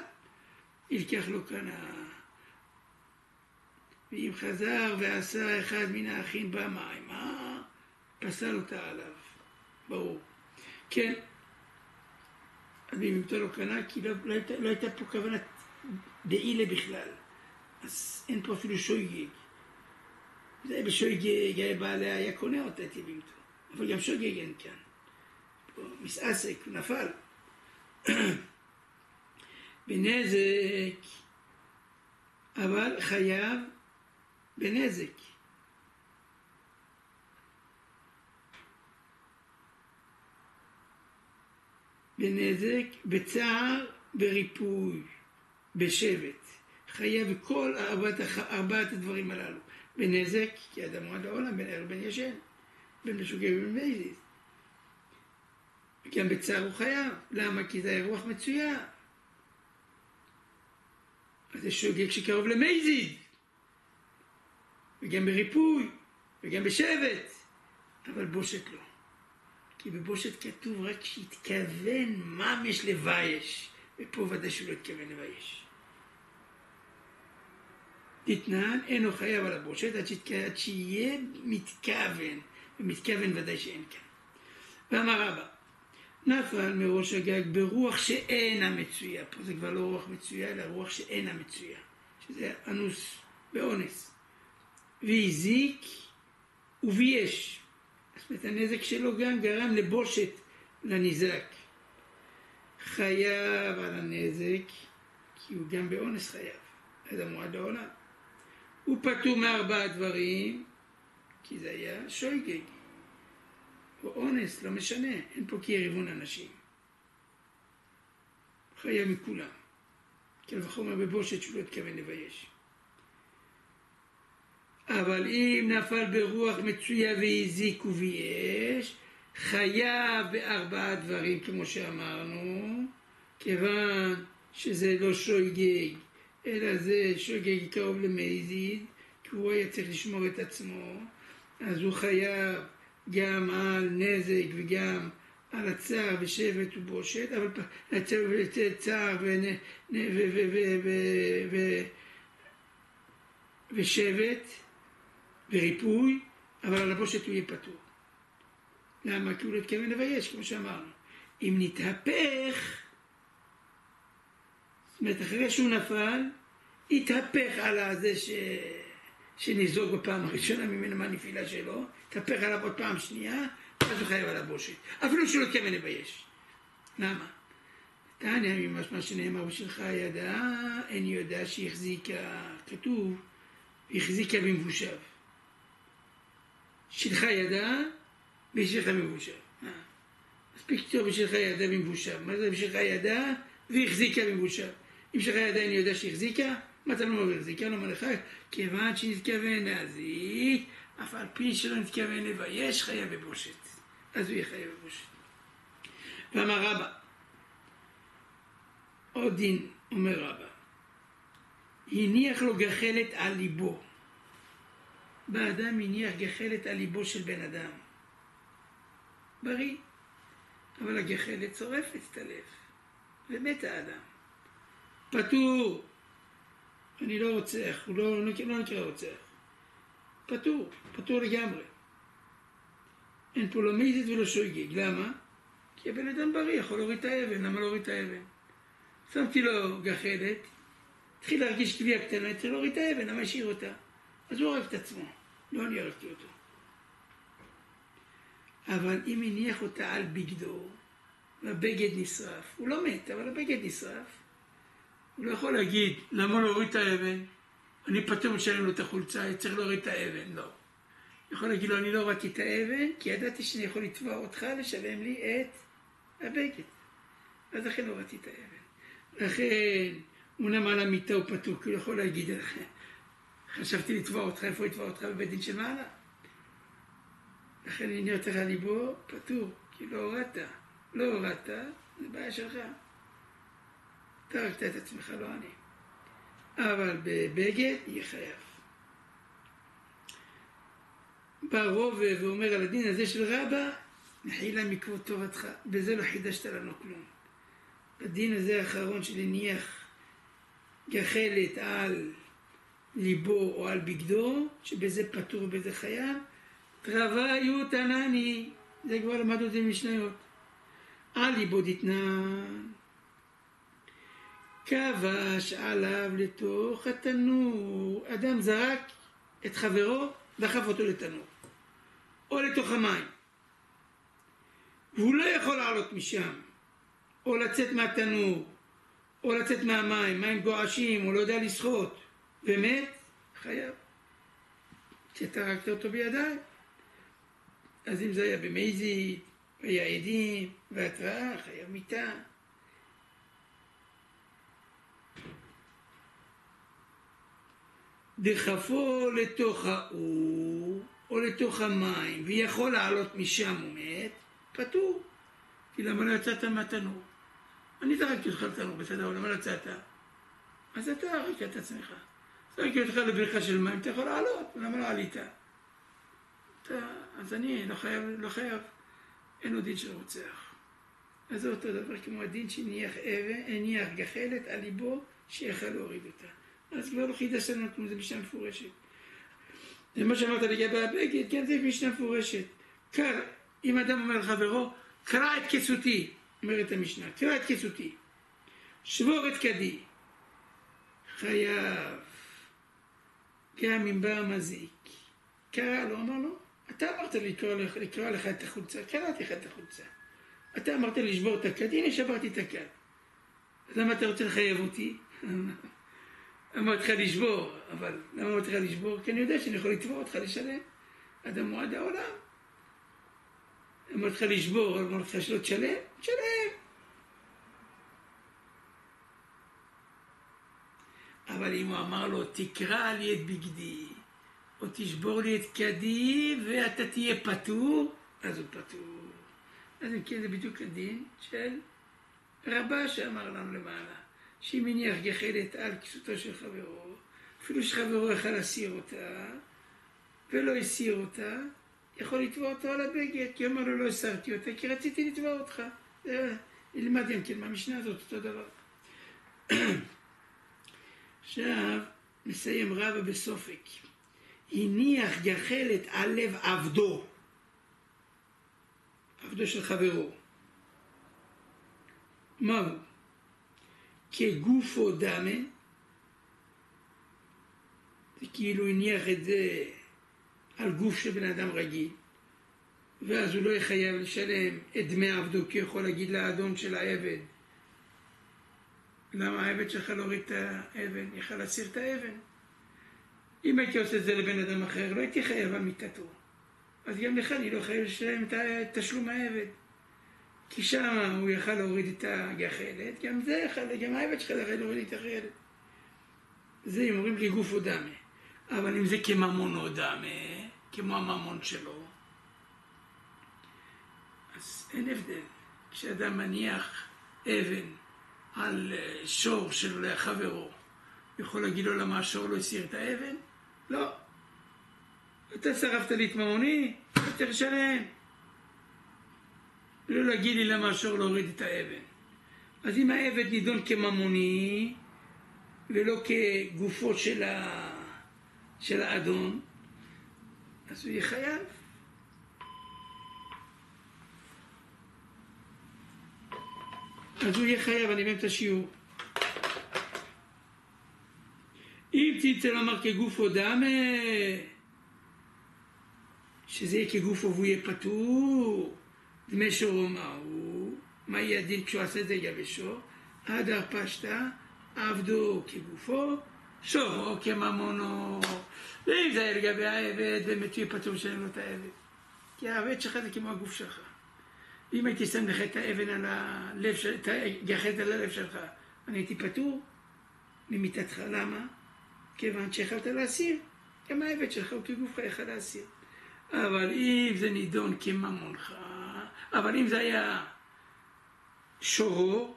ילקח לו קנה. ואם חזר ועשה אחד מן האחים במים, פסל אותה עליו. ברור. כן. אז אם ימתו לו קנה, כי לא הייתה פה כוונת דעילה בכלל. אז אין פה אפילו שויגג. זה בשויגג, בעליה היה קונה אותה את יבימתו. אבל גם שויגג אין כאן. פה מסעסק, הוא נפל. בנזק, אבל חייב בנזק. בנזק, בצער, בריפוי, בשבט. חייב כל 4 הדברים הללו. בנזק, כי אדם מועד לעולם, בין ער בין ישן, בין משוגע ובין מזיד. וגם בצער הוא חייב. למה? כי זה רוח מצויה. אז זה שוגג שקרוב למזיד. וגם בריפוי, וגם בשבט. אבל בושת לא. כי בבושת כתוב רק שהתכוון ממש לבייש. ופה ודאי שהוא לא התכוון לבייש. תתנן, אינו חייב על הבושת עד שיהיה מתכוון. ומתכוון ודאי שאין כאן. ואמר רבא, נפל מראש הגג ברוח שאינה מצויה. פה זה כבר לא רוח מצויה, אלא רוח שאינה מצויה. שזה אנוס באונס. והזיק ובייש. זאת אומרת, הנזק שלו גם גרם לבושת לנזק. חייב על הנזק, כי הוא גם באונס חייב. אדם מועד לעולם. הוא פטור מ4 דברים, כי זה היה שויגג. או אונס, לא משנה, אין פה כי יריבון אנשים. חייב מכולם. קל וחומר בבושת שהוא לא התכוון לבייש. אבל אם נפל ברוח מצויה והזיק ובייש, חייב ב4 דברים, כמו שאמרנו, כיוון שזה לא שויגג, אלא זה שויגג קרוב למזיד, כי הוא היה צריך לשמור את עצמו, אז הוא חייב גם על נזק וגם על הצער ושבט ובושת, אבל צער ושבט וריפוי, אבל על הבושת הוא יהיה פטור. למה? כי הוא לא התכוון לבייש, כמו שאמרנו. אם נתהפך, זאת אומרת, אחרי שהוא נפל, התהפך על זה שניזוג בפעם הראשונה ממנו מהנפילה שלו, התהפך עליו עוד פעם שנייה, אז הוא חייב על הבושת. אפילו שהוא לא התכוון לבייש. למה? תענה ממש מה שנאמר בשלך ידע, אין יודע שהחזיקה, כתוב, החזיקה במבושב. שלך ידע, בשלך במבושב. מספיק טוב בשלך ידע במבושב. מה זה בשלך ידע? והחזיקה בבושה. אם שחי עדיין יודע שהחזיקה, מה אתה לא אומר החזיקה? לא אומר לך, כיוון שנתכוון להזיק, אף על פי שלא נתכוון לבייש, חיה בבושת. אז הוא יהיה חיה בבושת. ואמר רבא, עוד דין, אומר רבא, הניח לו גחלת על ליבו. באדם הניח גחלת על ליבו של בן אדם. בריא, אבל הגחלת שורפת את הלב, ומת האדם. פטור, אני לא רוצח, הוא לא נקרא רוצח. פטור, פטור לגמרי. אין פה לא מזיד ולא שויגג, למה? כי הבן אדם בריא, יכול להוריד את האבן, למה להוריד את האבן? שמתי לו גחלת, התחיל להרגיש כוויה קטנה, התחיל להוריד את האבן, למה השאיר אותה? אז הוא הרג את עצמו, לא אני הרגתי אותו. אבל אם הניח אותה על בגדו, והבגד נשרף, הוא לא מת, אבל הבגד נשרף, הוא לא יכול להגיד, למה להוריד את האבן? אני פתאום משלם לו את החולצה, צריך להוריד את האבן, לא. יכול להגיד לו, אני לא הורדתי את האבן, כי ידעתי שאני יכול לתבוע אותך לשלם לי את הבגד. אז לכן לא הורדתי את האבן. לכן, הוא נם על המיטה הוא פתור, כי הוא יכול להגיד לכם, חשבתי לתבוע אותך, איפה לתבוע אותך בבית דין של מעלה? לכן אני נראה אותך ליבו, פתור, כי לא הורדת. לא הורדת, זה בעיה שלך. אתה הרגת את עצמך, לא אני. אבל בבגד יהיה חייב. בא רובה ואומר על הדין הזה של רבא, נחילה מכבוד תורתך, בזה לא חידשת לנו כלום. בדין הזה האחרון של הניח גחלת על ליבו או על בגדו, שבזה פטור ובזה חייב, תרווה היו תנני, זה כבר למדו את זה משניות. על ליבו דתנן, כבש עליו לתוך התנור, אדם זרק את חברו, דחף אותו לתנור, או לתוך המים, והוא לא יכול לעלות משם, או לצאת מהתנור, או לצאת מהמים, מים גועשים, או לא יודע לשחות, ומת, חייב. כשאתה הרגת אותו בידיים. אז אם זה היה במזיד, והיה עדים, והתראה, חייב מיתה. דחפו לתוך האור, או לתוך המים, ויכול לעלות משם ומת, פטור. כי למה לא יצאת מהתנור? אני זרקתי אותך לתנור, בסדר, למה לא יצאת? אז אתה הרגת את עצמך. זרקתי אותך לבריכה של מים, אתה יכול לעלות, למה לא עלית? אז אני לא חייב, אין לו דין של רוצח. אז זה אותו דבר כמו הדין שהניח גחלת על ליבו שיכל להוריד אותה. אז כבר לא חידש לנו כמו זה משנה מפורשת. זה מה שאמרת לגבי הבגד, כן, זה משנה מפורשת. אם אדם אומר לחברו, קרא את כסותי, אומרת המשנה, קרא את כסותי, שבור את כדי, חייב, גם אם בא מזיק. קרא לו, אמר לו, אתה אמרת לי לקרוא לך את החולצה, קראתי לך את החולצה. אתה אמרת לי לשבור את הכד, הנה שברתי את הכד. אז למה אתה רוצה לחייב אותי? אמרתי לך לשבור, אבל למה אמרתי לך לשבור? כי אני יודע שאני יכול לתבוע אותך לשלם. אדם מועד העולם. אמרתי לך לשבור, אמרתי לך שלא תשלם? תשלם. אבל אם הוא אמר לו, תקרא לי את בגדי, או תשבור לי את כדי, ואתה תהיה פטור, אז הוא פטור. אז אם כן, זה בדיוק הדין של רבא שאמר לנו למעלה, שאם הניח גחלת על כסותו של חברו, אפילו שחברו יכל להסיר אותה, ולא הסיר אותה, יכול לתבוע אותו על הבגד, כי אמר לו, לא הסרתי אותה, כי רציתי לתבוע אותך. נלמד גם כן מהמשנה הזאת, אותו דבר. עכשיו, נסיים רבא בסופק. הניח גחלת על לב עבדו, עבדו של חברו. מהו? כגופו דמה, זה כאילו הניח את זה על גוף של בן אדם רגיל, ואז הוא לא יחייב לשלם את דמי עבדו, כי הוא יכול להגיד לאדון של העבד, למה העבד שלך לא הוריד את האבן? יכל להסיר את האבן. אם הייתי עושה את זה לבן אדם אחר, לא הייתי חייב על מיטתו. אז גם לך אני לא חייב לשלם את תשלום העבד. כי שם הוא יכל להוריד את הגחלת, גם העבד שלך יכל להוריד את הגחלת. זה אם אומרים לי גוף או דמה. אבל אם זה כממון או דמה, כמו הממון שלו, אז אין הבדל. כשאדם מניח אבן על שור של חברו, יכול להגיד לו למה השור לא הסיר את האבן? לא. אתה שרפת לי את ממוני, אתה צריך לשלם. ולא להגיד לי למה השור לא הוריד את האבן. אז אם העבד נידון כממוני, ולא כגופו של האדון, אז הוא יהיה חייב. אז הוא יהיה חייב, אני באמצע השיעור. אם תרצה לומר כגוף או דמה, שזה יהיה כגוף והוא יהיה פטור, דמי שורו מהו, מה יהיה הדין כשהוא עשה את זה לגבי שור? הדר פשטה, עבדו כגופו, שורו כממונו. ואם זה היה לגבי העבד, באמת יהיה פטור שאין לו את העבד. כי העבד שלך זה כמו הגוף שלך. אם הייתי שם לך את האבן על הלב, את הגחלת על הלב שלך, אני הייתי פטור ממיתתך. למה? כיוון שיכלת להסיר. גם העבד שלך הוא כגופך יכל להסיר. אבל אם זה נידון כממונך, אבל אם זה היה שורו,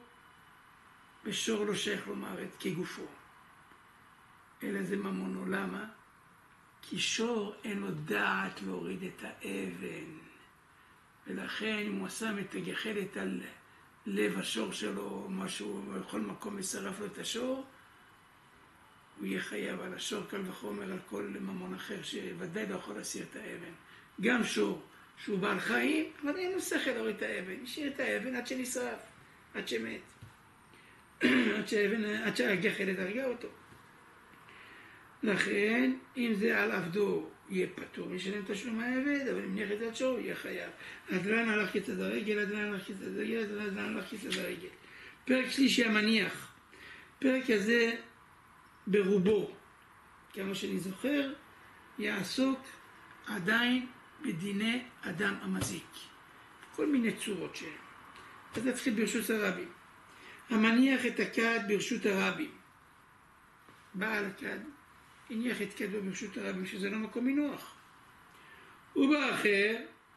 ושור לא שייך לומר את כגופו, אלא זה ממונו. למה? כי שור אין לו דעת להוריד את האבן, ולכן אם הוא שם את הגחלת על לב השור שלו, או משהו, בכל מקום ושרף לו את השור, הוא יהיה חייב על השור קל וחומר על כל ממון אחר שוודאי לא יכול להסיר את האבן. גם שור שהוא בעל חיים, אבל אין לו שכל להוריד את האבן, השאיר את האבן עד שנשרף, עד שמת, עד שהגחלת הרגה אותו. לכן אם זה על עבדו יהיה פטור משלם תשלום העבד, אבל אם נלך את זה על שור יהיה חייב. אדלן הלך כצד הרגל, אדלן הלך כצד הרגל, אדלן הלך כצד הרגל. פרק שלישי המניח. פרק הזה ברובו, כמו שאני זוכר, יעסוק עדיין בדיני אדם המזיק. כל מיני צורות שלהם. אז נתחיל ברשות הרבים. המניח את הכד ברשות הרבים. בעל הכד הניח את כדו ברשות הרבים, שזה לא מקום מנוח. ובאחר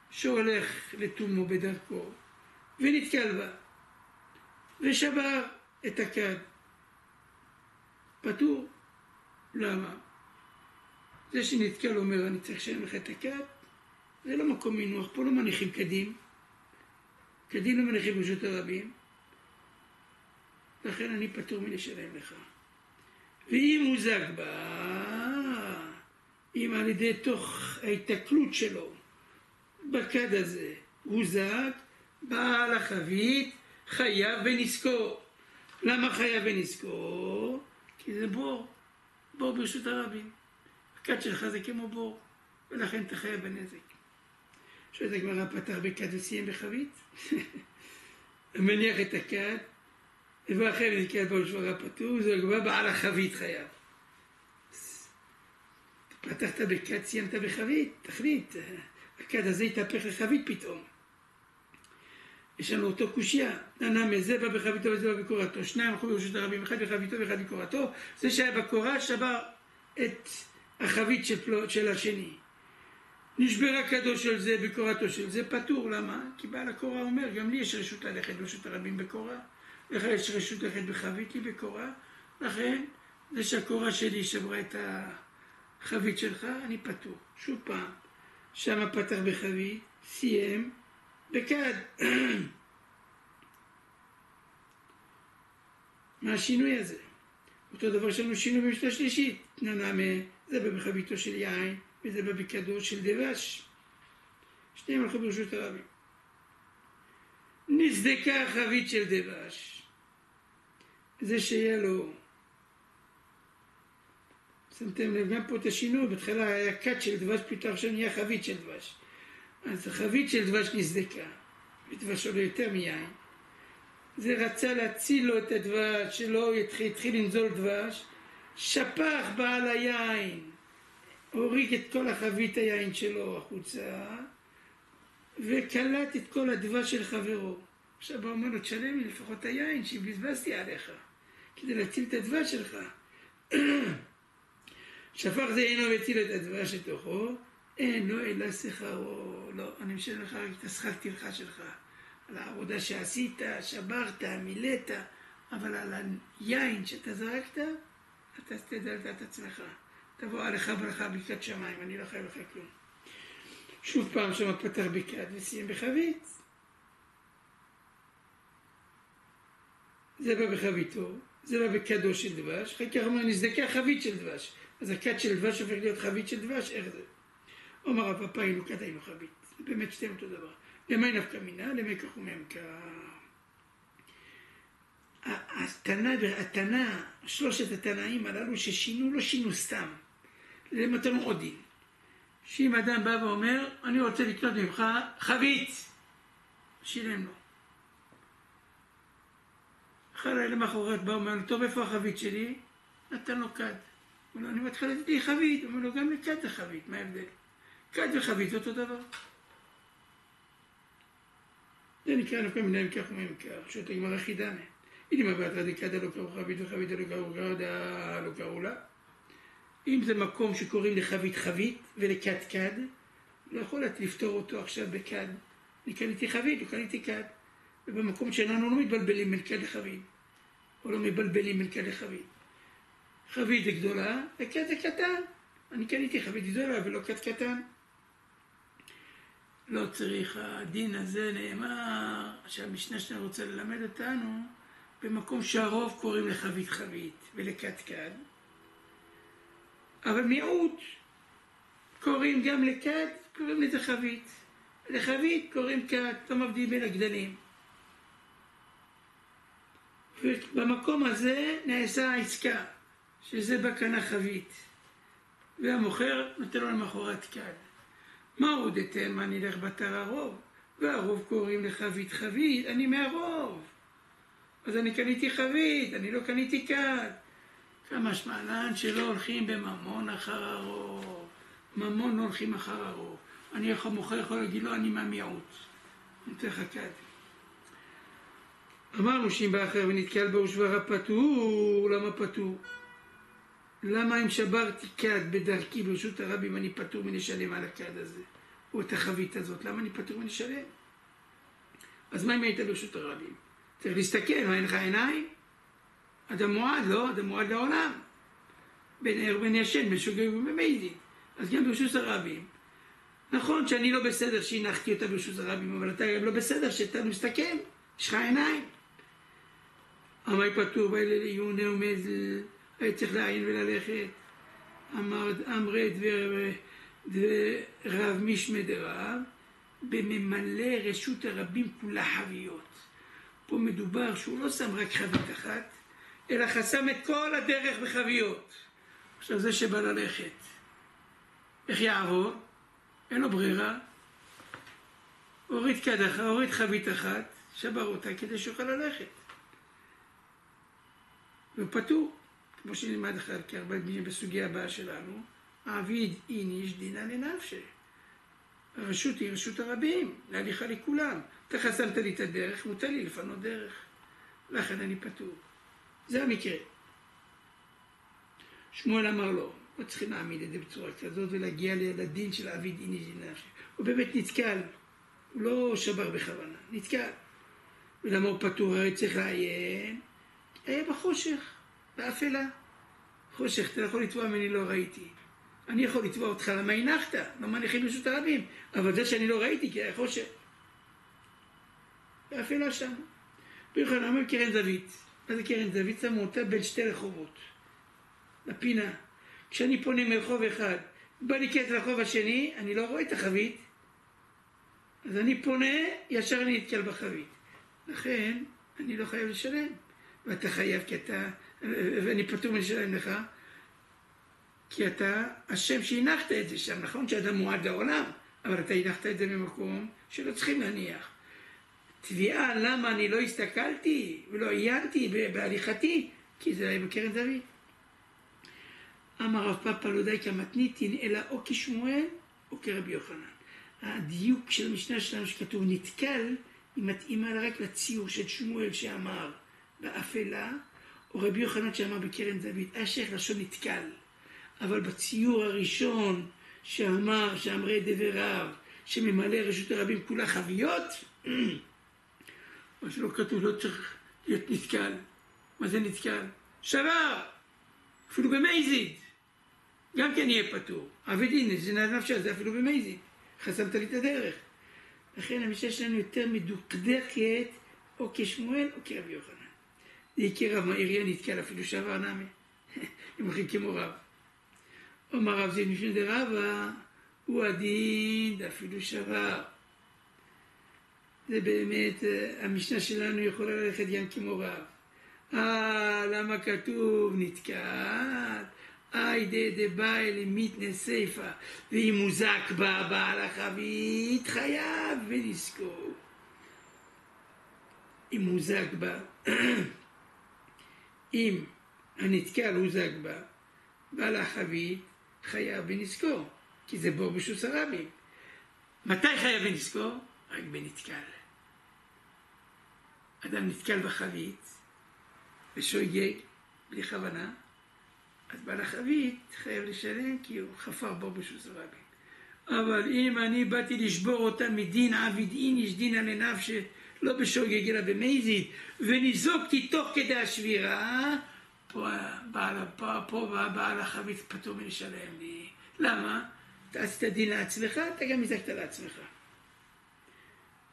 שהולך לתומו בדרכו ונתקל בה ושבר את הכד. פטור. למה? זה שנתקל אומר אני צריך לשלם לך את הכד, זה לא מקום מנוח. פה לא מניחים קדים. קדים לא מניחים ברשות הרבים, לכן אני פטור מלשלם לך. ואם הוא זג בה, אם על ידי תוך ההתקלות שלו בכד הזה הוא זג, בעל החבית חייב ונזכור. למה חייב ונזכור? כי זה בור ברשות הרבים. הכד שלך זה כמו בור, ולכן אתה חייב בנזק. שאת הגמרא פתח בכד וסיים בחבית. מניח את הכד, ואחרי נתקל בו שברה פטור, זה הגמרא בעל החבית חייב. פתחת בכד, סיימת בחבית, תחליט. הכד הזה יתהפך לחבית פתאום. יש לנו אותו קושיה, נענה זה בא בחביתו וזה בא בקורתו. שניים הלכו ברשות הרבים, אחד בחביתו ואחד בקורתו. זה שהיה בקורה שבר את החבית של השני. נשברה כדו של זה בקורתו של זה, פטור. למה? כי בעל הקורה אומר, גם לי יש רשות ללכת ברשות הרבים בקורה, לך יש רשות ללכת בחבית לי בקורה, לכן זה שהקורה שלי שברה את החבית שלך, אני פטור. שוב פעם, שם פתח בחבית, סיים בכד. מה השינוי הזה? אותו דבר שלנו שינוי במשנה שלישית. נעמה, זה בא בחביתו של יין, וזה בא בכדו של דבש. שניהם הלכו ברשות הרבים. נסדקה החבית של דבש. זה שיהיה לו, שמתם לב, גם פה את השינוי, בהתחלה היה כד של דבש, פתאום עכשיו נהיה חבית של דבש. אז החבית של דבש נסדקה, ודבש עולה יותר מיין. זה רצה להציל לו את הדבש, שלא התחיל לנזול דבש, שפך בעל היין, הוריג את כל החבית היין שלו החוצה, וקלט את כל הדבש של חברו. עכשיו בא אומר לו, תשלם לי לפחות את היין שבזבזתי עליך, כדי להציל את הדבש שלך. שפך זה אינו והציל את הדבש לתוכו, אין לו אלא שכרו. לא, אני משלם לך רק את השכר טרחה שלך, על העבודה שעשית, שברת, מילאת, אבל על היין שאתה זרקת, אתה תדע לדעת עצמך. תבוא עליך ברכה ברכת שמיים, אני לא חייב לך כלום. שוב פעם שמה פתח בכד וסיים בחבית. זה בא בחביתו, זה בא בכדו של דבש, אחר כך אומר נזדקה חבית של דבש. אז הכד של דבש הופך להיות חבית של דבש, איך זה? אומר רב פאפא אינו כד אינו חבית. זה באמת שתיהם אותו דבר. למי נפקא מינה, למי כך וממכר. התנא, שלושת התנאים הללו ששינו, לא שינו סתם. למתנו עוד דין. שאם אדם בא ואומר, אני רוצה לקנות ממך חבית, שילם לו. אחרי למחרת בא ואומר לו, טוב, איפה החבית שלי? נתן לו כד. הוא אומר לו, אני מתחיל לתת לי חבית. הוא אומר לו, גם לכד זה חבית, מה ההבדל? כד וחבית זה אותו דבר. זה נקרא נפקא מינה מכך וממכר, פשוט הגמרא חידה מהם. הנה מבט דכדא לא קראו חבית וחבית לא קראו גרדה לא קראו לה. אם זה מקום שקוראים לחבית חבית ולכד כד, לא יכול לפתור אותו עכשיו בכד. אני קניתי חבית, לא קניתי כד. ובמקום שלנו לא מתבלבלים בין כד לחבית. או לא מבלבלים בין כד לחבית. חבית זה גדולה, וכד זה קטן. אני קניתי חבית גדולה ולא כד קטן. לא צריך, הדין הזה נאמר, שהמשנה שלנו רוצה ללמד אותנו, במקום שהרוב קוראים לחבית חבית ולכד כד. אבל מיעוט קוראים גם לכד, קוראים לזה חבית. לחבית קוראים כד, לא מבדילים בין הגדלים. ובמקום הזה נעשה העסקה, שזה בקנה חבית. והמוכר נותן לו למחרת כד. מה הודתם? אני אלך בתר הרוב. והרוב קוראים לחבית חבית, אני מהרוב. אז אני קניתי חבית, אני לא קניתי כד. כמה שמעלן שלא הולכים בממון אחר הרוב. ממון לא הולכים אחר הרוב. אני המוכר יכול להגיד לו, אני מהמיעוט. אני אתן לך כד. אמרנו שאם בא אחר ונתקל בו שברה פטור, למה פטור? למה אם שברתי כד בדרכי ברשות הרבים אני פטור מלשלם על הכד הזה? או את החבית הזאת, למה אני פטור מלשלם? אז מה אם היית ברשות הרבים? צריך להסתכל, מה אין לך עיניים? אדם מועד, לא? אדם מועד לעולם. בין ער ובין ישן, בין שוגג ובמזיד. אז גם ברשות הרבים. נכון שאני לא בסדר שהנחתי אותה ברשות הרבים, אבל אתה גם לא בסדר שאתה מסתכל, יש לך עיניים. אמי פטור באלה לעיוני ומזל, היה צריך לעיין וללכת. אמרי דרב מישמי דרב, בממלא רשות הרבים כולה חביות. פה מדובר שהוא לא שם רק חבית אחת, אלא חסם את כל הדרך בחביות. עכשיו זה שבא ללכת, איך יעבור? אין לו ברירה. הוריד חבית אחת, שבר אותה כדי שיוכל ללכת. והוא פטור, כמו שנלמד אחר כך בסוגיה הבאה שלנו, עביד איניש דינא לנפשי. הרשות היא רשות הרבים, להליכה לכולם. אתה חסמת לי את הדרך, מותר לי לפנות דרך. לכן אני פטור. זה המקרה. שמואל אמר לו, לא צריכים להעמיד את זה בצורה כזאת ולהגיע לדין של עביד איניש דינא לנפשי. הוא באמת נתקל, הוא לא שבר בכוונה, נתקל. ולמה הוא פטור? הרי צריך לעיין. היה בחושך, באפלה. חושך, אתה לא יכול לתבוע ממני, לא ראיתי. אני יכול לתבוע אותך, למה הנחת? לא מניחים ברשות הרבים. אבל זה שאני לא ראיתי, כי היה חושך. באפלה שם. ביוחנן אומר קרן זווית. מה זה קרן זווית? שמו אותה בין שתי רחובות. לפינה. כשאני פונה מרחוב אחד, בא לי קץ לרחוב השני, אני לא רואה את החבית. אז אני פונה, ישר אני נתקל בחבית. לכן, אני לא חייב לשלם. ואתה חייב כי אתה, ואני פטור מלשלם לך, כי אתה השם שהנחת את זה שם, נכון שאדם מועד לעולם, אבל אתה הנחת את זה במקום שלא צריכים להניח. תביעה למה אני לא הסתכלתי ולא עיינתי בהליכתי, כי זה היה בקרן זווית. אמר רב פאפא לא די כמתניתין, אלא או כשמואל או כרבי יוחנן. הדיוק של המשנה שלנו שכתוב נתקל, היא מתאימה רק לציור של שמואל שאמר באפלה, או רבי יוחנן שאמר בקרן זווית, השייך לשון נתקל. אבל בציור הראשון שאמרי דבריו, שממלא רשות הרבים כולה חביות, מה שלא כתוב לא צריך להיות נתקל. מה זה נתקל? שבר! אפילו במייזיד. גם כן יהיה פטור. עבדין, זה נפשה, זה אפילו במייזיד. חסמת לי את הדרך. לכן המשנה שלנו יותר מדוקדקת, או כשמואל או כרבי יוחנן. זה כרב מהעירייה נתקל, אפילו שבר נמי. הם הולכים כמו רב. אומר רב זה משנה דרבה, הוא הדין, אפילו שבר. זה באמת, המשנה שלנו יכולה ללכת גם כמו רב. למה כתוב נתקל? אידי דבאי למיתנה סייפה, ואם מוזק בה בעל החבית חייב ונזכור. אם מוזק בה, אם הנתקל הוזק בה, בעל החבית חייב ונזכור, כי זה בור בשוס הרבים. מתי חייב ונזכור? רק בנתקל. אדם נתקל בחבית, ושוגג, בלי כוונה, אז בעל החבית חייב לשלם כי הוא חפר בור בשוס הרבים. אבל אם אני באתי לשבור אותה מדין עביד איניש דינא לנפשי, לא בשוגג אלא במזיד, וניזוקתי תוך כדי השבירה, פה בעל החבית פטור מלשלם לי. למה? אתה עשית דין לעצמך, אתה גם הזקת לעצמך.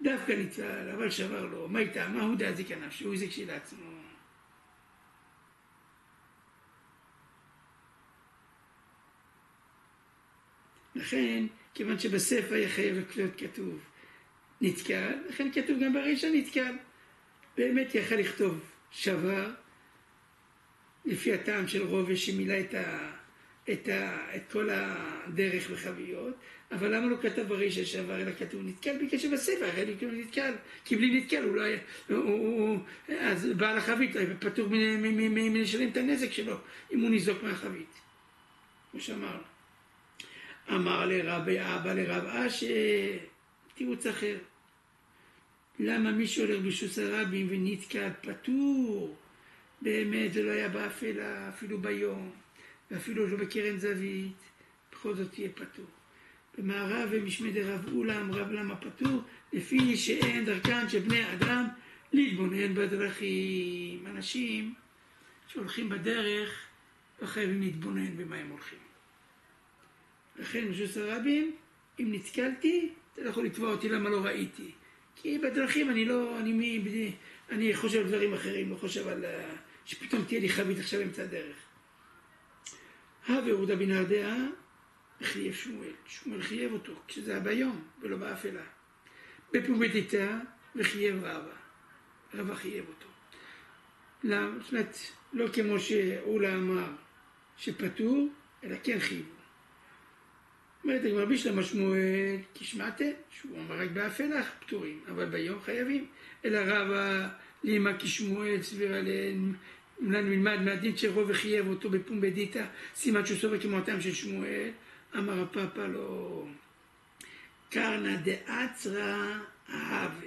דווקא נתקל, אבל שבר לו, מה איתה? מה הוא דאזיק הנפשי? הוא הזיק לעצמו. לכן, כיוון שבספר יחייב להיות כתוב נתקל, לכן כתוב גם ברישא נתקל. באמת יכל לכתוב שבר, לפי הטעם של רובש שמילא את כל הדרך וחביות, אבל למה לא כתב ברישא שבר אלא כתוב נתקל? בגלל שבספר אחרי לכתוב נתקל, כי בלי נתקל הוא לא היה, אז בעל החבית פטור מלשלם את הנזק שלו אם הוא ניזוק מהחבית, כמו שאמרנו. אמר לרבי אבא לרב אשי, תירוץ אחר. למה מי שהולך בשוס הרבים ונתקל פטור? באמת זה לא היה באפלה, אפילו ביום, ואפילו לא בקרן זווית, בכל זאת תהיה פטור. במערב ומשמי דרב אולם, רב למה פטור? לפי שאין דרכן של בני אדם להתבונן בדרכים. אנשים שהולכים בדרך לא חייבים להתבונן במה הם הולכים. לכן בשוס הרבים, אם נתקלתי, אתה לא יכול לתבוע אותי למה לא ראיתי. כי בדרכים אני חושב על דברים אחרים, לא חושב על שפתאום תהיה לי חבית עכשיו אמצע הדרך. ויהודה בן נהרדעא חייב שמואל. שמואל חייב אותו, כשזה היה ביום ולא באפלה. בפומבדיתא וחייב רבא. רבא חייב אותו. זאת אומרת, לא כמו שאולה אמר שפטור, אלא כן חייבו. אומרת הגמרא בישלמה שמואל, כשמעתם, שהוא אומר רק באפלה פטורים, אבל ביום חייבים. אלא רבא לימה כשמואל סביר עליהם, לנו נלמד מהדין שרוב וחייב אותו בפומבדיתא, סימן שהוא סובר כמו הטעם של שמואל. אמר הפאפא לו, קרנא דאצרא אהבה,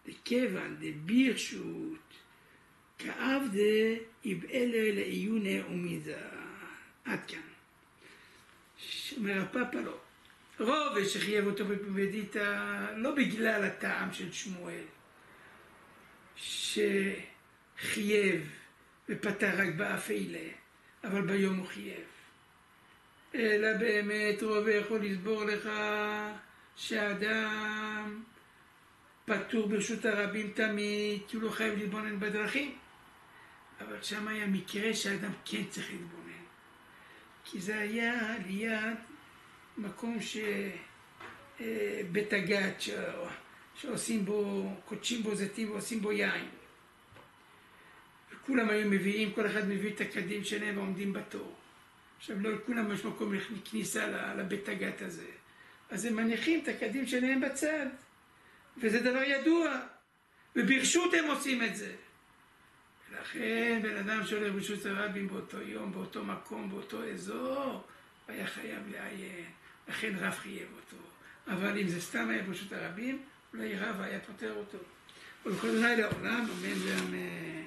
דכיוון דבירשות, כעבדה יבעלה לעיוני ומיזה. עד כאן. אומר הפאפא לו, רוב שחייב אותו בפומבדיתא לא בגלל הטעם של שמואל, שחייב ופטר רק באפלה, אבל ביום הוא חייב. אלא באמת רוב יכול לסבור לך שהאדם פטור ברשות הרבים תמיד, כי הוא לא חייב להתבונן בדרכים. אבל שם היה מקרה שהאדם כן צריך להתבונן. כי זה היה ליד מקום בית הגת שעושים בו, קודשים בו זיתים ועושים בו יין. וכולם היו מביאים, כל אחד מביא את הקדים שלהם ועומדים בתור. עכשיו לא לכולם יש מקום לכניסה לבית הגת הזה. אז הם מניחים את הקדים שלהם בצד. וזה דבר ידוע. וברשות הם עושים את זה. ולכן בן אדם שהולך ברשות הרבים באותו יום, באותו מקום, באותו אזור, היה חייב לעיין. לכן רב חייב אותו. אבל אם זה סתם היה ברשות הרבים, אולי רבא היה פותר אותו. ובכל זאת לעולם, אמן ואמן.